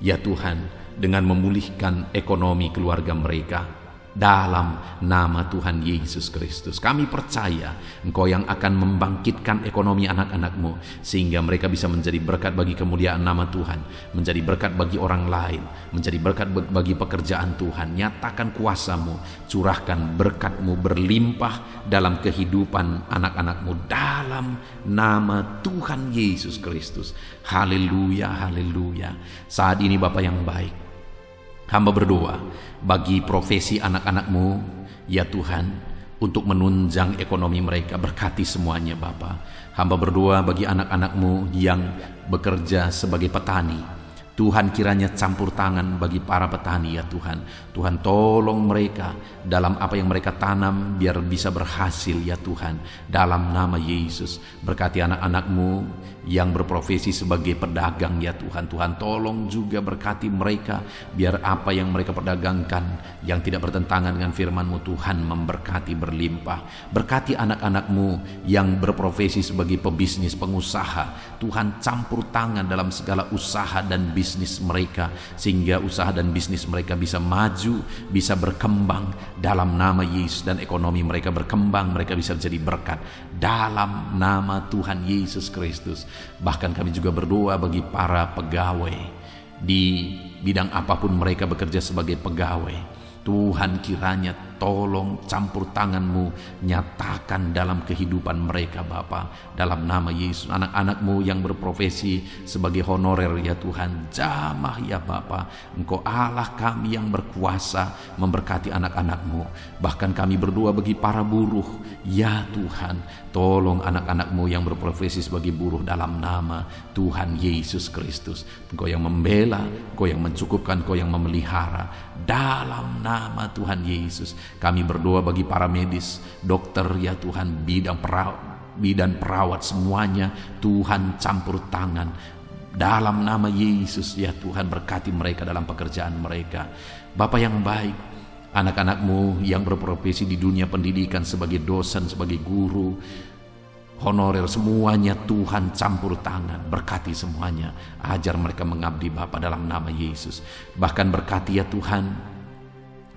ya Tuhan dengan memulihkan ekonomi keluarga mereka dalam nama Tuhan Yesus Kristus. Kami percaya Engkau yang akan membangkitkan ekonomi anak-anak-Mu sehingga mereka bisa menjadi berkat bagi kemuliaan nama Tuhan, menjadi berkat bagi orang lain, menjadi berkat bagi pekerjaan Tuhan. Nyatakan kuasa-Mu, curahkan berkat-Mu berlimpah dalam kehidupan anak-anak-Mu dalam nama Tuhan Yesus Kristus. Haleluya, haleluya. Saat ini Bapa yang baik, hamba berdoa bagi profesi anak-anak-Mu ya Tuhan, untuk menunjang ekonomi mereka. Berkati semuanya Bapa. Hamba berdoa bagi anak-anak-Mu yang bekerja sebagai petani. Tuhan kiranya campur tangan bagi para petani ya Tuhan. Tuhan tolong mereka dalam apa yang mereka tanam biar bisa berhasil ya Tuhan. Dalam nama Yesus, berkati anak-anak-Mu yang berprofesi sebagai pedagang ya Tuhan. Tuhan tolong juga berkati mereka biar apa yang mereka perdagangkan yang tidak bertentangan dengan firman-Mu Tuhan memberkati berlimpah. Berkati anak-anak-Mu yang berprofesi sebagai pebisnis, pengusaha. Tuhan campur tangan dalam segala usaha dan bisnis mereka sehingga usaha dan bisnis mereka bisa maju, bisa berkembang dalam nama Yesus, dan ekonomi mereka berkembang, mereka bisa menjadi berkat dalam nama Tuhan Yesus Kristus. Bahkan kami juga berdoa bagi para pegawai di bidang apapun mereka bekerja sebagai pegawai. Tuhan kiranya tolong campur tangan-Mu nyatakan dalam kehidupan mereka Bapa, dalam nama Yesus. Anak-anak-Mu yang berprofesi sebagai honorer ya Tuhan, jamah ya Bapa. Engkau Allah kami yang berkuasa memberkati anak-anak-Mu. Bahkan kami berdoa bagi para buruh ya Tuhan, tolong anak-anak-Mu yang berprofesi sebagai buruh dalam nama Tuhan Yesus Kristus. Engkau yang membela, Engkau yang mencukupkan, Engkau yang memelihara dalam nama Tuhan Yesus. Kami berdoa bagi para medis, dokter ya Tuhan, bidan perawat semuanya. Tuhan campur tangan dalam nama Yesus ya Tuhan, berkati mereka dalam pekerjaan mereka. Bapa yang baik, anak-anak-Mu yang berprofesi di dunia pendidikan sebagai dosen, sebagai guru, honorer, semuanya Tuhan campur tangan, berkati semuanya. Ajar mereka mengabdi Bapa dalam nama Yesus. Bahkan berkati ya Tuhan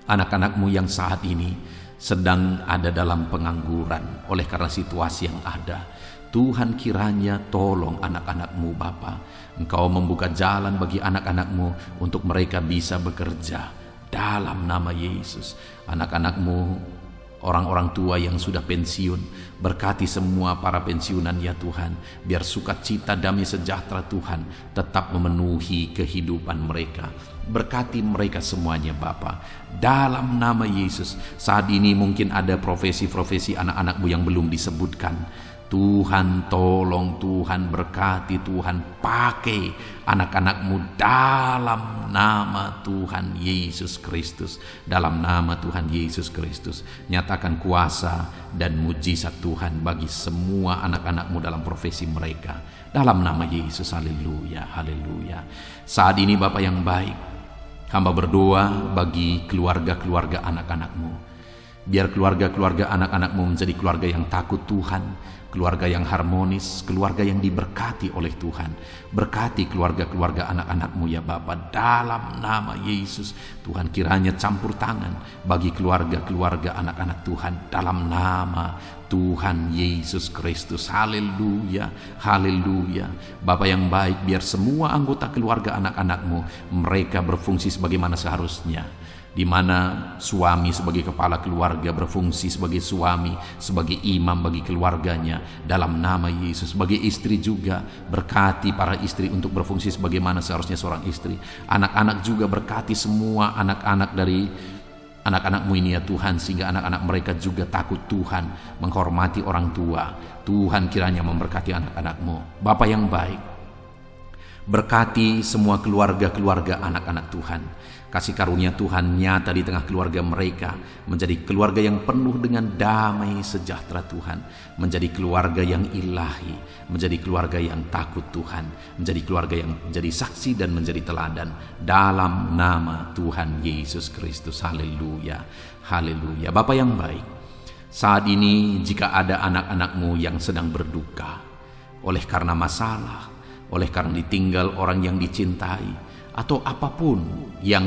anak-anak-Mu yang saat ini sedang ada dalam pengangguran oleh karena situasi yang ada. Tuhan kiranya tolong anak-anak-Mu Bapa. Engkau membuka jalan bagi anak-anak-Mu untuk mereka bisa bekerja dalam nama Yesus. Anak-anak-Mu, orang-orang tua yang sudah pensiun, berkati semua para pensiunan ya Tuhan, biar sukacita damai sejahtera Tuhan tetap memenuhi kehidupan mereka. Berkati mereka semuanya Bapa, dalam nama Yesus. Saat ini mungkin ada profesi-profesi anak-anak-Mu yang belum disebutkan. Tuhan tolong, Tuhan berkati, Tuhan pakai anak-anak-Mu dalam nama Tuhan Yesus Kristus. Dalam nama Tuhan Yesus Kristus, nyatakan kuasa dan mujizat Tuhan bagi semua anak-anak-Mu dalam profesi mereka, dalam nama Yesus. Haleluya, haleluya. Saat ini Bapa yang baik, hamba berdoa bagi keluarga-keluarga anak-anak-Mu. Biar keluarga-keluarga anak-anak-Mu menjadi keluarga yang takut Tuhan, keluarga yang harmonis, keluarga yang diberkati oleh Tuhan. Berkati keluarga-keluarga anak-anak-Mu ya Bapa, dalam nama Yesus. Tuhan kiranya campur tangan bagi keluarga-keluarga anak-anak Tuhan dalam nama Tuhan Yesus Kristus. Haleluya, haleluya. Bapa yang baik, biar semua anggota keluarga anak-anak-Mu mereka berfungsi sebagaimana seharusnya. di mana suami sebagai kepala keluarga berfungsi sebagai suami, sebagai imam bagi keluarganya dalam nama Yesus. Sebagai istri juga berkati para istri untuk berfungsi sebagaimana seharusnya seorang istri. Anak-anak juga berkati semua anak-anak dari anak-anak-Mu ini ya Tuhan, sehingga anak-anak mereka juga takut Tuhan, menghormati orang tua. Tuhan kiranya memberkati anak-anak-Mu. Bapa yang baik, berkati semua keluarga-keluarga anak-anak Tuhan. Kasih karunia Tuhan nyata di tengah keluarga mereka, menjadi keluarga yang penuh dengan damai sejahtera Tuhan, menjadi keluarga yang ilahi, menjadi keluarga yang takut Tuhan, menjadi keluarga yang menjadi saksi dan menjadi teladan dalam nama Tuhan Yesus Kristus. Haleluya, haleluya. Bapa yang baik, saat ini jika ada anak-anak-Mu yang sedang berduka oleh karena masalah, oleh karena ditinggal orang yang dicintai, atau apapun yang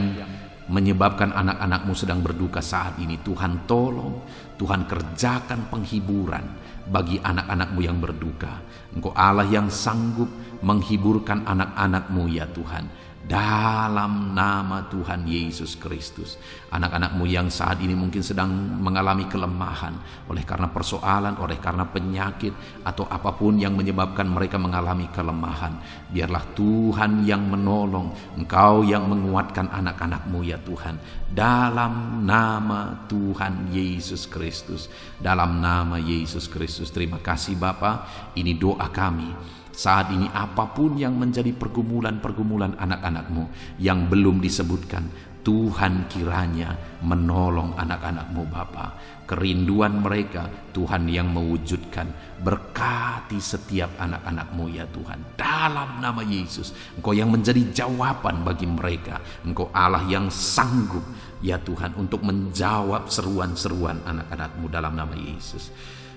menyebabkan anak-anak-Mu sedang berduka saat ini, Tuhan tolong, Tuhan kerjakan penghiburan bagi anak-anak-Mu yang berduka. Engkau Allah yang sanggup menghiburkan anak-anak-Mu ya Tuhan, dalam nama Tuhan Yesus Kristus. Anak-anak-Mu yang saat ini mungkin sedang mengalami kelemahan oleh karena persoalan, oleh karena penyakit, atau apapun yang menyebabkan mereka mengalami kelemahan, biarlah Tuhan yang menolong, Engkau yang menguatkan anak-anak-Mu ya Tuhan, dalam nama Tuhan Yesus Kristus, dalam nama Yesus Kristus. Terima kasih Bapa, ini doa kami. Saat ini apapun yang menjadi pergumulan-pergumulan anak-anak-Mu yang belum disebutkan, Tuhan kiranya menolong anak-anak-Mu Bapa. Kerinduan mereka Tuhan yang mewujudkan. Berkati setiap anak-anak-Mu ya Tuhan, dalam nama Yesus. Engkau yang menjadi jawaban bagi mereka. Engkau Allah yang sanggup ya Tuhan untuk menjawab seruan-seruan anak-anak-Mu dalam nama Yesus.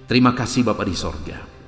Terima kasih Bapa di sorga.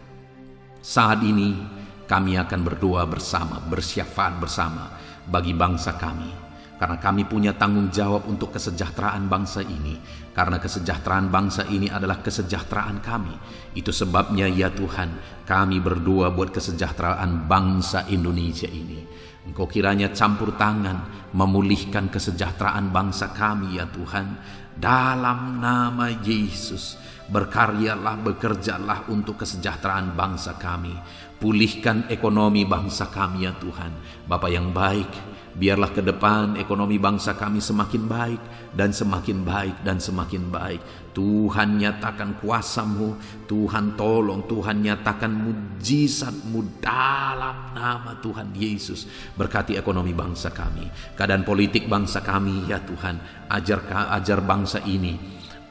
Saat ini kami akan berdoa bersama, bersyafaat bersama bagi bangsa kami. Karena kami punya tanggung jawab untuk kesejahteraan bangsa ini. Karena kesejahteraan bangsa ini adalah kesejahteraan kami. Itu sebabnya ya Tuhan, kami berdoa buat kesejahteraan bangsa Indonesia ini. Engkau kiranya campur tangan memulihkan kesejahteraan bangsa kami ya Tuhan, dalam nama Yesus. Berkaryalah, bekerjalah untuk kesejahteraan bangsa kami. Pulihkan ekonomi bangsa kami ya Tuhan. Bapa yang baik, biarlah ke depan ekonomi bangsa kami semakin baik dan semakin baik dan semakin baik. Tuhan nyatakan kuasa-Mu, Tuhan tolong, Tuhan nyatakan mujizat-Mu dalam nama Tuhan Yesus. Berkati ekonomi bangsa kami, keadaan politik bangsa kami ya Tuhan. Ajar bangsa ini,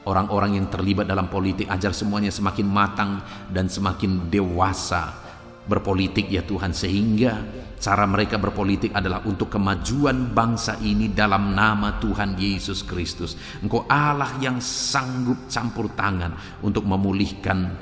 orang-orang yang terlibat dalam politik, ajar semuanya semakin matang dan semakin dewasa berpolitik ya Tuhan, sehingga cara mereka berpolitik adalah untuk kemajuan bangsa ini dalam nama Tuhan Yesus Kristus. Engkau Allah yang sanggup campur tangan untuk memulihkan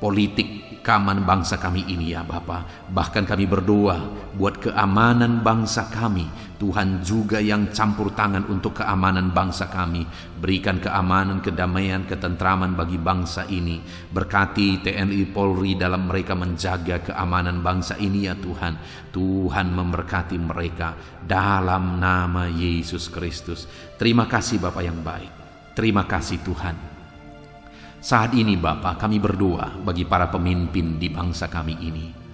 politik keamanan bangsa kami ini ya Bapa. Bahkan kami berdoa buat keamanan bangsa kami. Tuhan juga yang campur tangan untuk keamanan bangsa kami. Berikan keamanan, kedamaian, ketentraman bagi bangsa ini. Berkati TNI Polri dalam mereka menjaga keamanan bangsa ini ya Tuhan. Tuhan memberkati mereka dalam nama Yesus Kristus. Terima kasih Bapa yang baik. Terima kasih Tuhan. Saat ini Bapa, kami berdoa bagi para pemimpin di bangsa kami ini.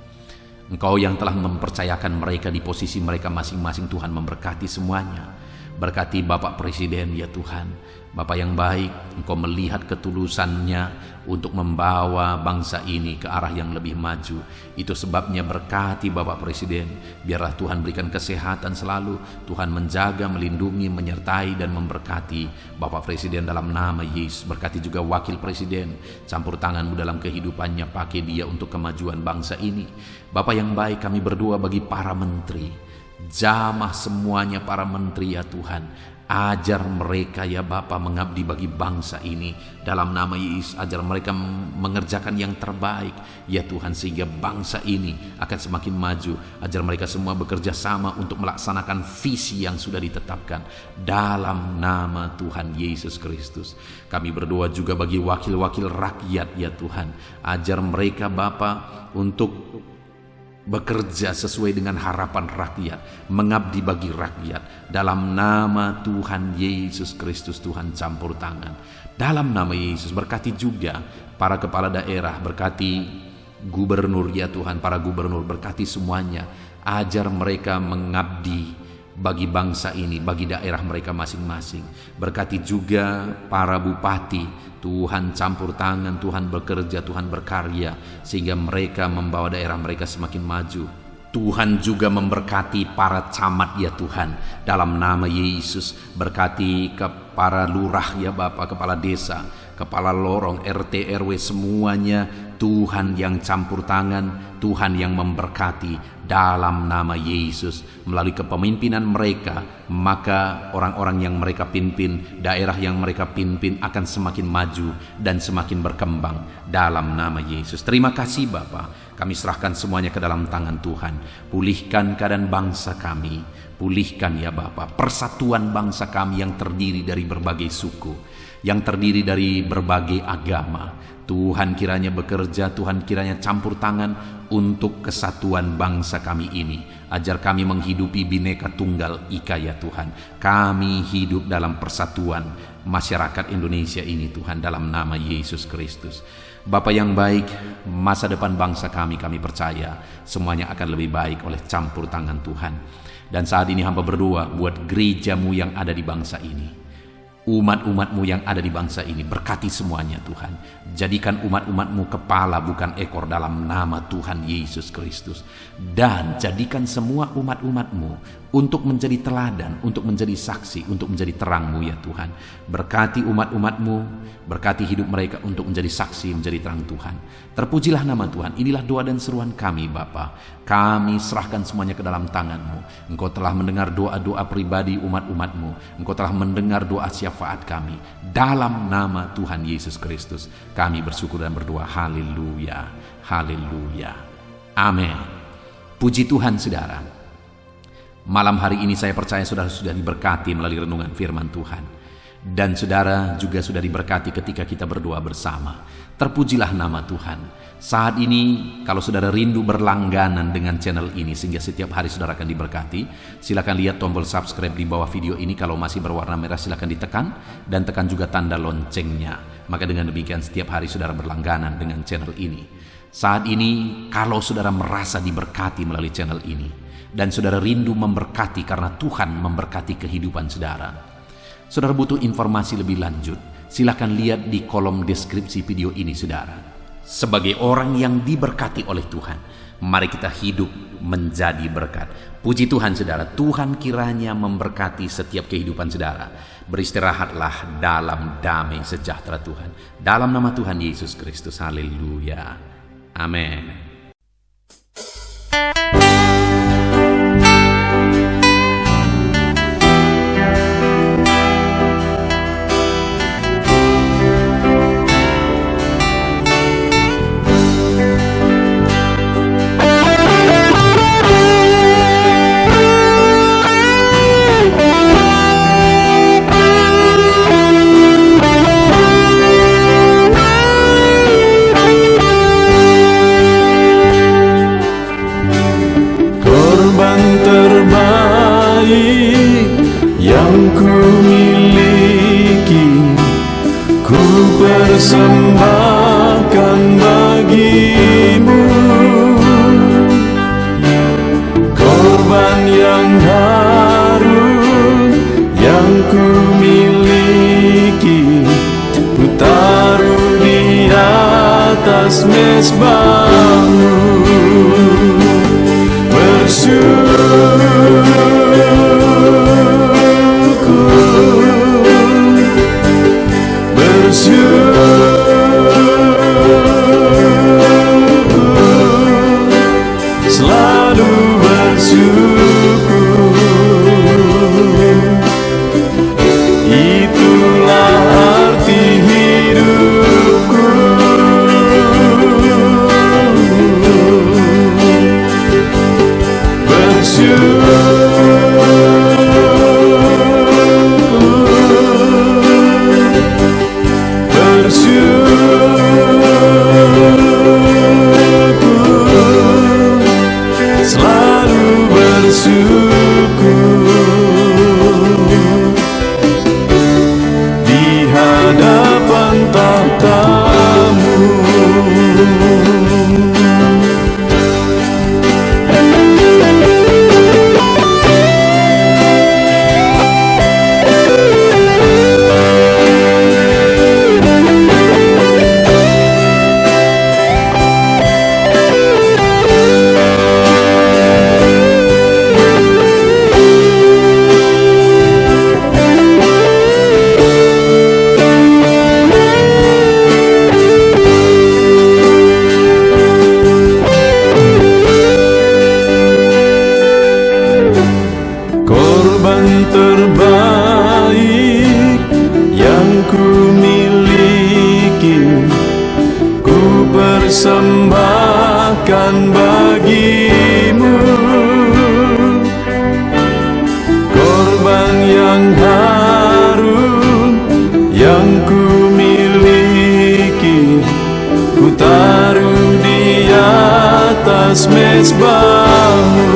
Engkau yang telah mempercayakan mereka di posisi mereka masing-masing, Tuhan memberkati semuanya. Berkati Bapak Presiden ya Tuhan. Bapak yang baik, Engkau melihat ketulusannya untuk membawa bangsa ini ke arah yang lebih maju. Itu sebabnya berkati Bapak Presiden. Biarlah Tuhan berikan kesehatan selalu. Tuhan menjaga, melindungi, menyertai dan memberkati Bapak Presiden dalam nama Yesus. Berkati juga Wakil Presiden. Campur tangan-Mu dalam kehidupannya. Pakai dia untuk kemajuan bangsa ini. Bapak yang baik, kami berdoa bagi para menteri. Jamah semuanya para menteri ya Tuhan. Ajar mereka ya Bapa mengabdi bagi bangsa ini dalam nama Yesus. Ajar mereka mengerjakan yang terbaik ya Tuhan, sehingga bangsa ini akan semakin maju. Ajar mereka semua bekerja sama untuk melaksanakan visi yang sudah ditetapkan dalam nama Tuhan Yesus Kristus. Kami berdoa juga bagi wakil-wakil rakyat ya Tuhan. Ajar mereka Bapa untuk bekerja sesuai dengan harapan rakyat, mengabdi bagi rakyat. Dalam nama Tuhan Yesus Kristus, Tuhan campur tangan. Dalam nama Yesus, berkati juga para kepala daerah, berkati gubernur ya Tuhan, para gubernur, berkati semuanya. Ajar mereka mengabdi bagi bangsa ini, bagi daerah mereka masing-masing. Berkati juga para bupati, Tuhan campur tangan, Tuhan bekerja, Tuhan berkarya, sehingga mereka membawa daerah mereka semakin maju. Tuhan juga memberkati para camat ya Tuhan, dalam nama Yesus. Berkati ke para lurah ya Bapak, kepala desa, kepala lorong, RT, RW, semuanya Tuhan yang campur tangan, Tuhan yang memberkati dalam nama Yesus. Melalui kepemimpinan mereka, maka orang-orang yang mereka pimpin, daerah yang mereka pimpin akan semakin maju dan semakin berkembang dalam nama Yesus. Terima kasih Bapa, kami serahkan semuanya ke dalam tangan Tuhan. Pulihkan keadaan bangsa kami, pulihkan ya Bapa persatuan bangsa kami yang terdiri dari berbagai suku, yang terdiri dari berbagai agama. Tuhan kiranya bekerja, Tuhan kiranya campur tangan untuk kesatuan bangsa kami ini. Ajar kami menghidupi Bhinneka Tunggal Ika ya Tuhan. Kami hidup dalam persatuan masyarakat Indonesia ini Tuhan, dalam nama Yesus Kristus. Bapa yang baik, masa depan bangsa kami percaya semuanya akan lebih baik oleh campur tangan Tuhan. Dan saat ini hamba berdoa buat gerejamu yang ada di bangsa ini, umat-umatmu yang ada di bangsa ini, berkati semuanya Tuhan. Jadikan umat-umatmu kepala bukan ekor, dalam nama Tuhan Yesus Kristus. Dan jadikan semua umat-umatmu untuk menjadi teladan, untuk menjadi saksi, untuk menjadi terangmu ya Tuhan. Berkati umat-umatmu, berkati hidup mereka untuk menjadi saksi, menjadi terang Tuhan. Terpujilah nama Tuhan. Inilah doa dan seruan kami Bapa. Kami serahkan semuanya ke dalam tangan-Mu. Engkau telah mendengar doa-doa pribadi umat-umatmu. Engkau telah mendengar doa syafaat kami. Dalam nama Tuhan Yesus Kristus, kami bersyukur dan berdoa. Haleluya, haleluya, amin. Puji Tuhan saudara. Malam hari ini saya percaya saudara sudah diberkati melalui renungan firman Tuhan. Dan saudara juga sudah diberkati ketika kita berdoa bersama. Terpujilah nama Tuhan. Saat ini kalau saudara rindu berlangganan dengan channel ini sehingga setiap hari saudara akan diberkati, silakan lihat tombol subscribe di bawah video ini. Kalau masih berwarna merah silakan ditekan, dan tekan juga tanda loncengnya. Maka dengan demikian setiap hari saudara berlangganan dengan channel ini. Saat ini kalau saudara merasa diberkati melalui channel ini, dan saudara rindu memberkati karena Tuhan memberkati kehidupan saudara, saudara butuh informasi lebih lanjut, silakan lihat di kolom deskripsi video ini saudara. Sebagai orang yang diberkati oleh Tuhan, mari kita hidup menjadi berkat. Puji Tuhan saudara, Tuhan kiranya memberkati setiap kehidupan saudara. Beristirahatlah dalam damai sejahtera Tuhan. Dalam nama Tuhan Yesus Kristus, haleluya, amin. Persembahkan bagimu korban yang harum yang ku miliki, ku taruh di atas mezbahmu. Selalu bersyukur, itulah arti hidupku. atas mezbahmu.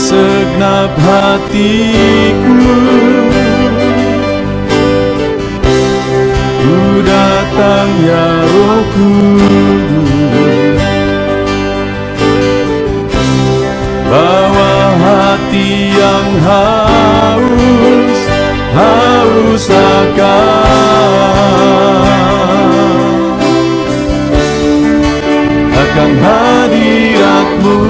Segenap hatiku ku datang ya Roh Kudus, bawa hati yang haus akan hadirat-Mu.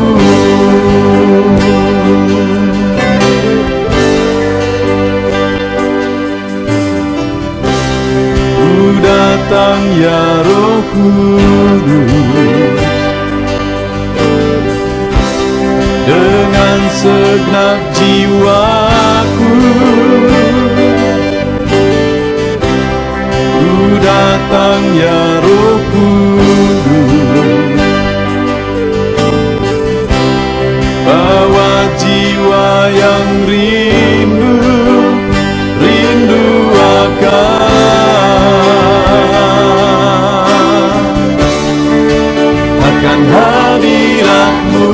Datang ya Roh Kudus, dengan segenap jiwaku ku datang ya Roh Kudus, bawa jiwa yang rindu akan hadirat-Mu.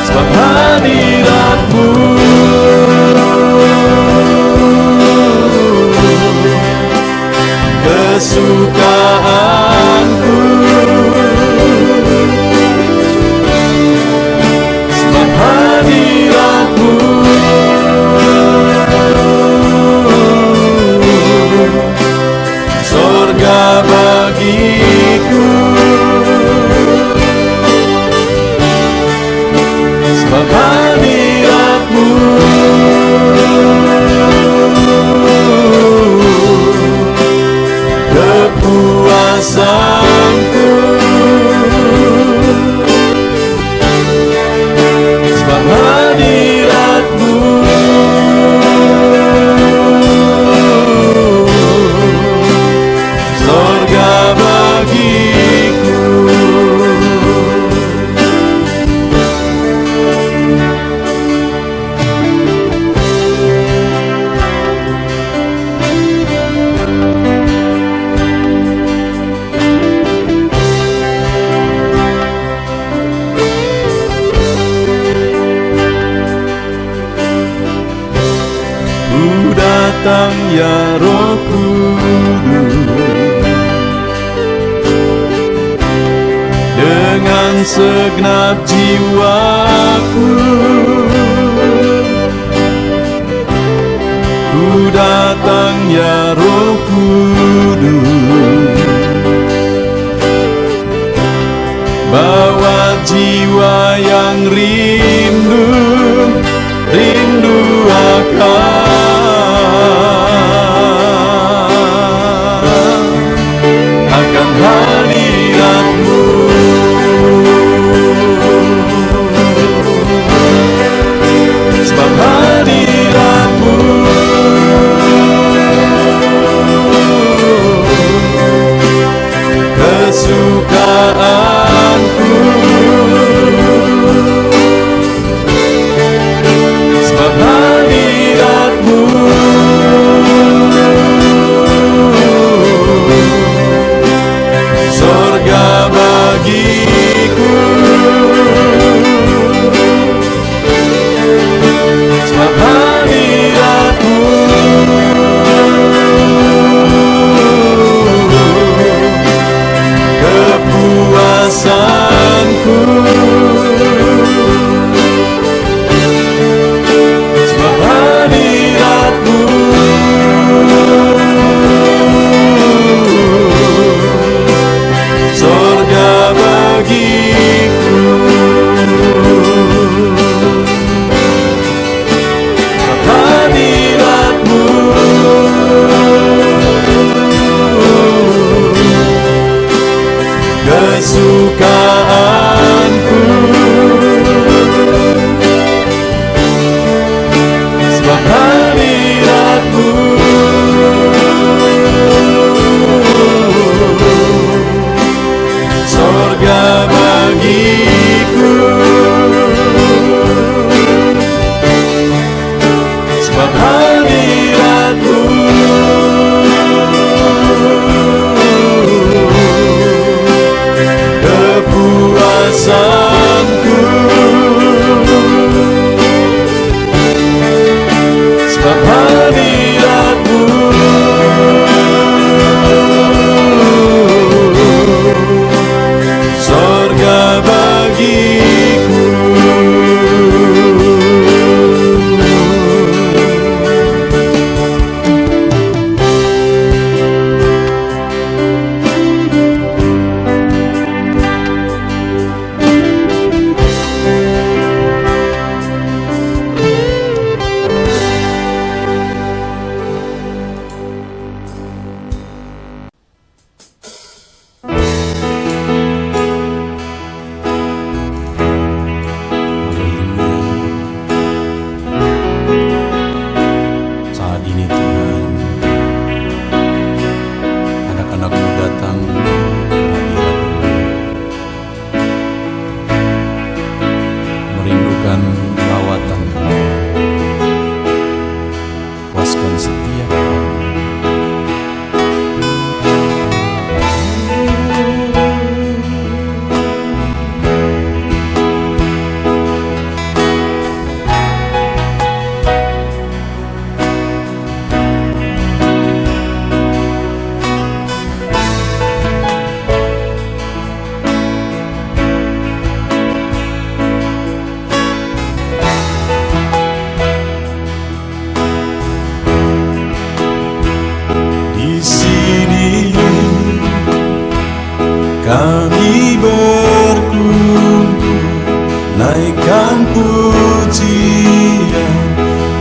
Sebab hadirat-Mu kesukaanku. Sebab hadirat-Mu surga bagiku. Sebab hadirat-Mu kepuasanku. Sebab hadirat-Mu surga bagiku. Ku datang ya Roh Kudus, dengan segenap jiwaku. Ku datang ya Roh Kudus, bawa jiwa yang rindu akan hadirat-Mu. Sebab hadirat-Mu kesukaanku. Sebab hadirat-Mu sorga bagiku. Sebab hadirat-Mu kepuasanku. Sebab hadirat-Mu sorga bagiku. Sebab hadirat-Mu kesukaanku. Sebab hadirat-Mu sorga bagiku. Sebab hadirat-Mu kepuasanku. Sebab hadirat-Mu sorga bagiku. Saat ini Tuhan, anak-anak-Mu datang ke hadirat-Mu, merindukan lawatan-Mu. Puaskan setiap kami. Kami berkumpul, naikkan pujian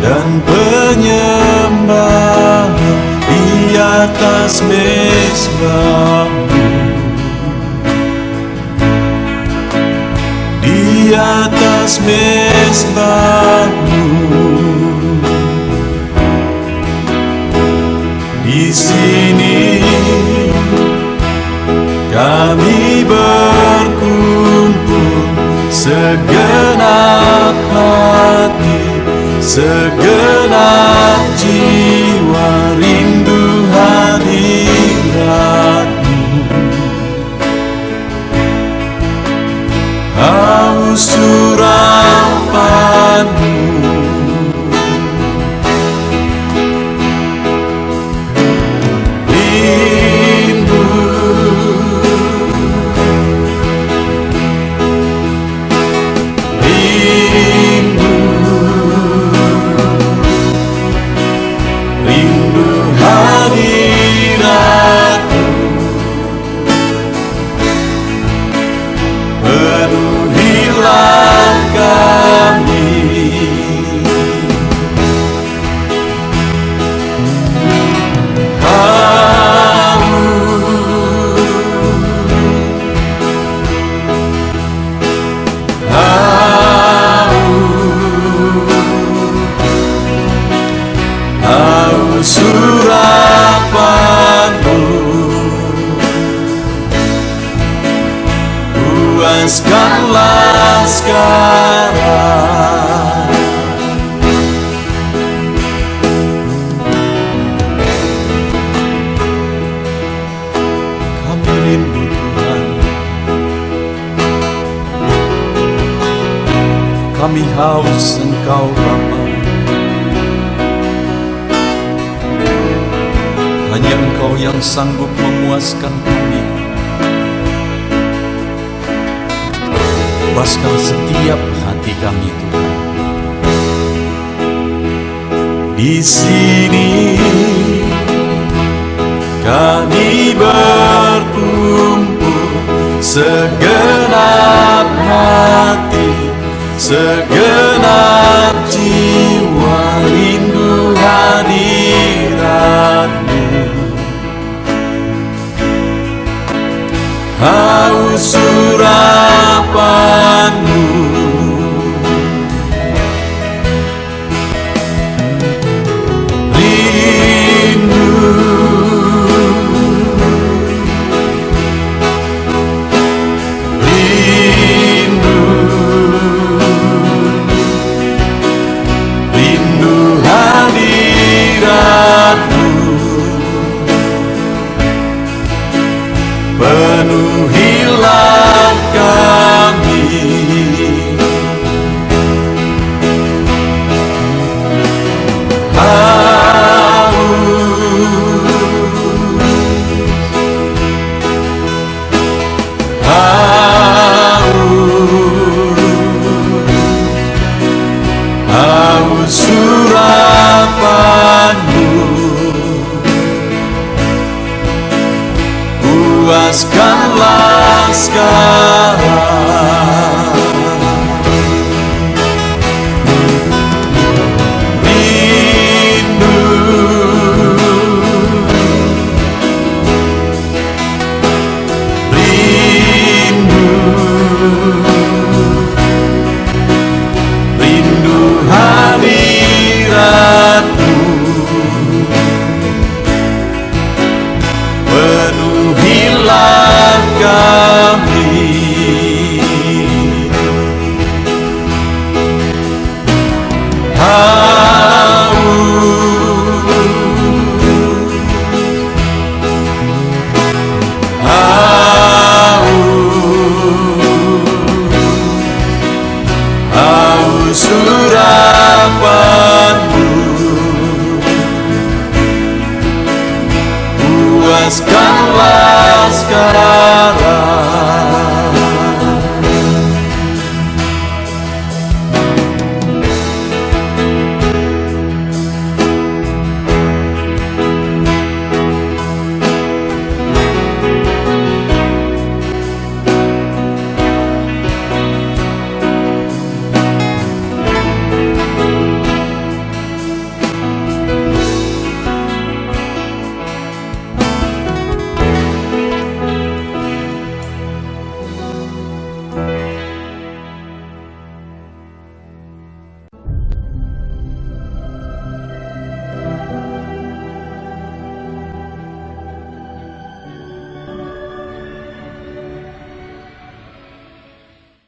dan penyembahan di atas mezbah-Mu, di atas mezbah-Mu. Di sini kami berkumpul, segenap hati, segenap jiwa rindu hadirat-Mu. Haus urapan-Mu, puaskanlah sekarang. Kami rindu Tuhan, kami haus Engkau Bapa. Hanya Engkau yang sanggup memuaskan kami. Puaskan setiap hati kami Tuhan. Di sini kami berkumpul, segenap hati, segenap jiwa, rindu hadirat-Mu. Haus urapan-Mu, rindu, rindu, rindu hadirat-Mu. Penuhilah kami, haus urapan-Mu. Puaskanlah sekarang.